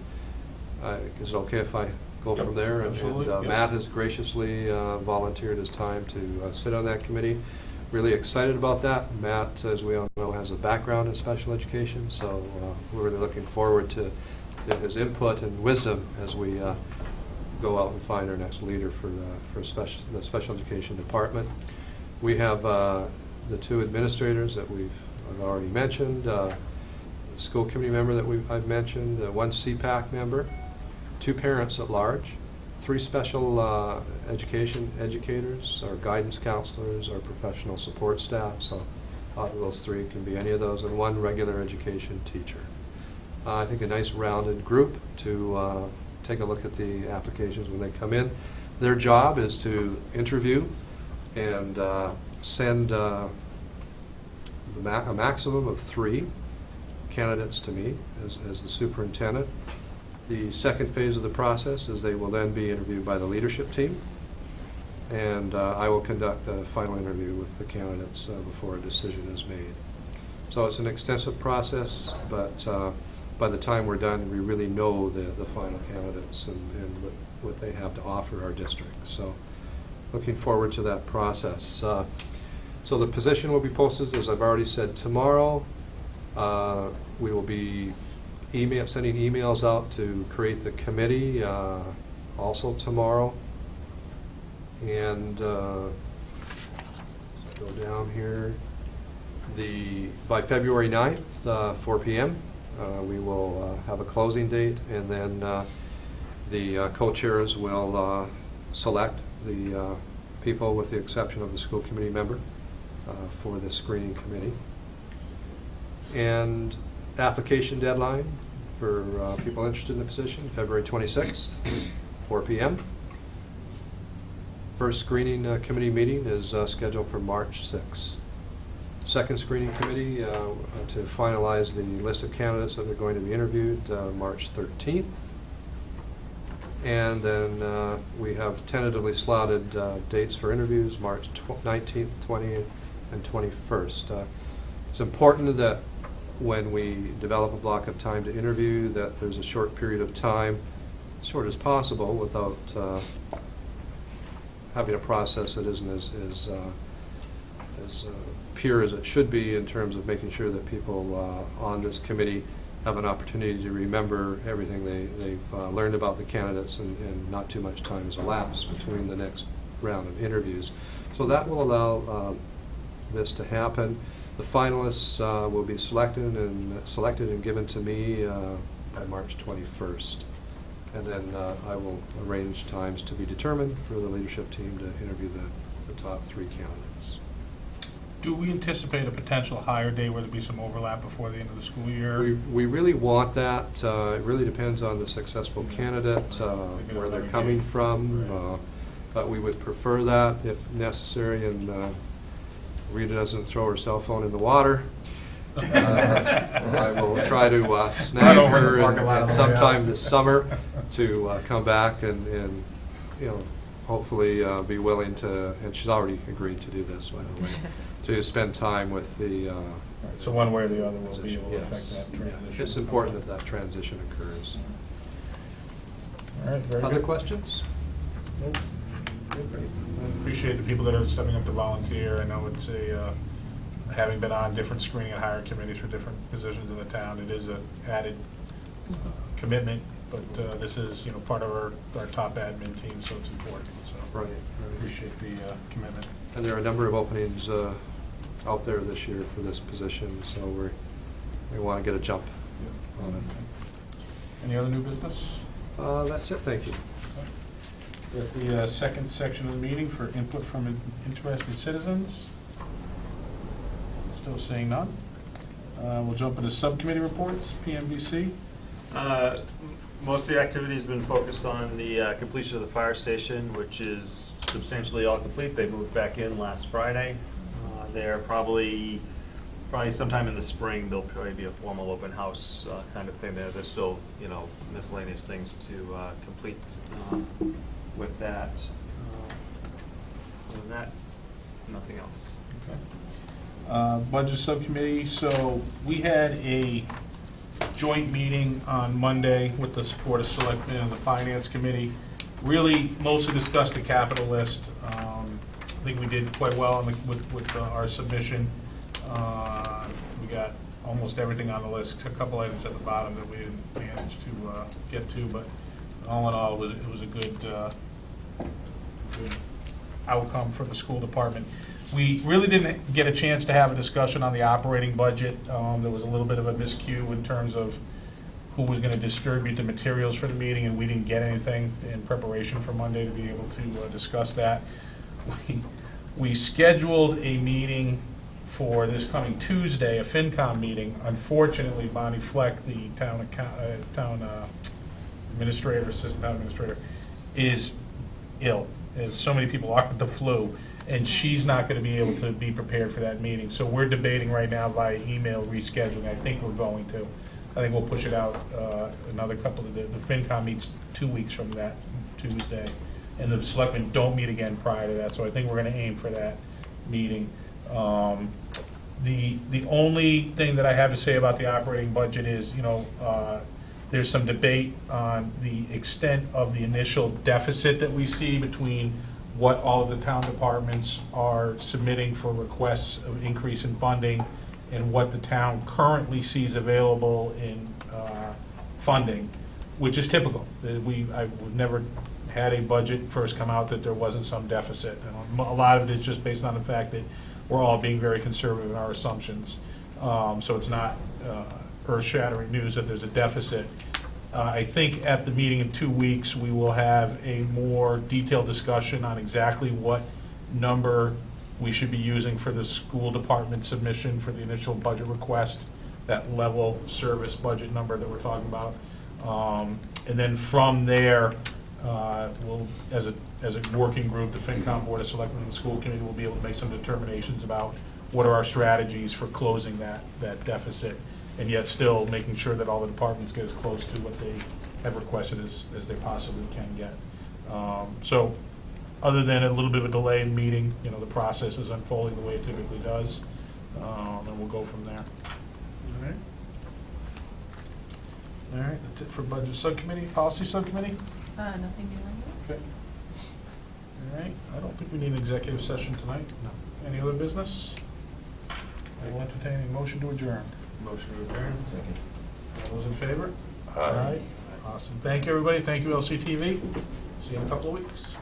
is it okay if I go from there? And Matt has graciously volunteered his time to sit on that committee. Really excited about that. Matt, as we all know, has a background in special education, so we're really looking forward to his input and wisdom as we go out and find our next leader for the special education department. We have the two administrators that I've already mentioned, the school committee member that I've mentioned, one CPAC member, 2 parents at large, 3 special education educators, or guidance counselors, or professional support staff. So out of those 3 can be any of those, and 1 regular education teacher. I think a nice rounded group to take a look at the applications when they come in. Their job is to interview and send a maximum of 3 candidates to me as the superintendent. The second phase of the process is they will then be interviewed by the leadership team, and I will conduct a final interview with the candidates before a decision is made. So it's an extensive process, but by the time we're done, we really know the final candidates and what they have to offer our district. So looking forward to that process. So the position will be posted, as I've already said, tomorrow. We will be sending emails out to create the committee also tomorrow. And go down here. By February 9th, 4 p.m., we will have a closing date, and then the co-chairs will select the people, with the exception of the school committee member, for the screening committee. And application deadline for people interested in the position, February 26th, 4 p.m. First screening committee meeting is scheduled for March 6th. Second screening committee to finalize the list of candidates that are going to be interviewed, March 13th. And then we have tentatively slotted dates for interviews, March 19th, 20th, and 21st. It's important that when we develop a block of time to interview, that there's a short period of time, short as possible, without having a process that isn't as pure as it should be, in terms of making sure that people on this committee have an opportunity to remember everything they've learned about the candidates, and not too much time has elapsed between the next round of interviews. So that will allow this to happen. The finalists will be selected and given to me by March 21st. And then I will arrange times to be determined for the leadership team to interview the top 3 candidates.
Do we anticipate a potential hire day where there'll be some overlap before the end of the school year?
We really want that. It really depends on the successful candidate, where they're coming from. But we would prefer that if necessary, and Rita doesn't throw her cell phone in the water. I will try to snag her sometime this summer to come back and hopefully be willing to, and she's already agreed to do this, by the way, to spend time with the
So one way or the other will be
position.
able to
Yes.
affect that transition.
It's important that transition occurs.
All right, very good.
Other questions?
I appreciate the people that are stepping up to volunteer. I know it's having been on different screening and hiring committees for different positions in the town, it is an added commitment, but this is, part of our top admin team, so it's important, so.
Right.
Appreciate the commitment.
And there are a number of openings out there this year for this position, so we want to get a jump on it.
Any other new business?
That's it, thank you.
We're at the second section of the meeting for input from interested citizens. Still seeing none. We'll jump into subcommittee reports, PMBC.
Most of the activity has been focused on the completion of the fire station, which is substantially all complete. They moved back in last Friday. They're probably sometime in the spring, there'll probably be a formal open house kind of thing there. There's still, miscellaneous things to complete with that. Other than that, nothing else.
Okay. Budget subcommittee, so we had a joint meeting on Monday with the Board of Selectmen and the Finance Committee. Really mostly discussed the capital list. I think we did quite well with our submission. We got almost everything on the list, a couple items at the bottom that we didn't manage to get to, but all in all, it was a good outcome for the school department. We really didn't get a chance to have a discussion on the operating budget. There was a little bit of a miscue in terms of who was gonna distribute the materials for the meeting, and we didn't get anything in preparation for Monday to be able to discuss that. We scheduled a meeting for this coming Tuesday, a FinCom meeting. Unfortunately, Bonnie Fleck, the town administrator, assistant town administrator, is ill, as so many people are with the flu, and she's not gonna be able to be prepared for that meeting. So we're debating right now via email rescheduling. I think we're going to. I think we'll push it out another couple of, the FinCom meets 2 weeks from that Tuesday, and the selectmen don't meet again prior to that, so I think we're gonna aim for that meeting. The only thing that I have to say about the operating budget is, there's some debate on the extent of the initial deficit that we see between what all of the town departments are submitting for requests of increase in funding and what the town currently sees available in funding, which is typical. We've never had a budget first come out that there wasn't some deficit. And a lot of it is just based on the fact that we're all being very conservative in our assumptions. So it's not earth-shattering news that there's a deficit. I think at the meeting in 2 weeks, we will have a more detailed discussion on exactly what number we should be using for the school department submission for the initial budget request, that level service budget number that we're talking about. And then from there, we'll, as a working group, the FinCom, Board of Selectmen, and the school committee will be able to make some determinations about what are our strategies for closing that deficit, and yet still making sure that all the departments get as close to what they have requested as they possibly can get. So, other than a little bit of a delay in meeting, the process is unfolding the way it typically does, and we'll go from there. All right. All right, that's it for Budget Subcommittee. Policy Subcommittee?
Nothing new on
Okay. All right, I don't think we need an executive session tonight. No. Any other business? I will entertain a motion to adjourn.
Motion to adjourn. Second.
All those in favor? Aye. Awesome. Thank you, everybody. Thank you, LCTV. See you in a couple of weeks.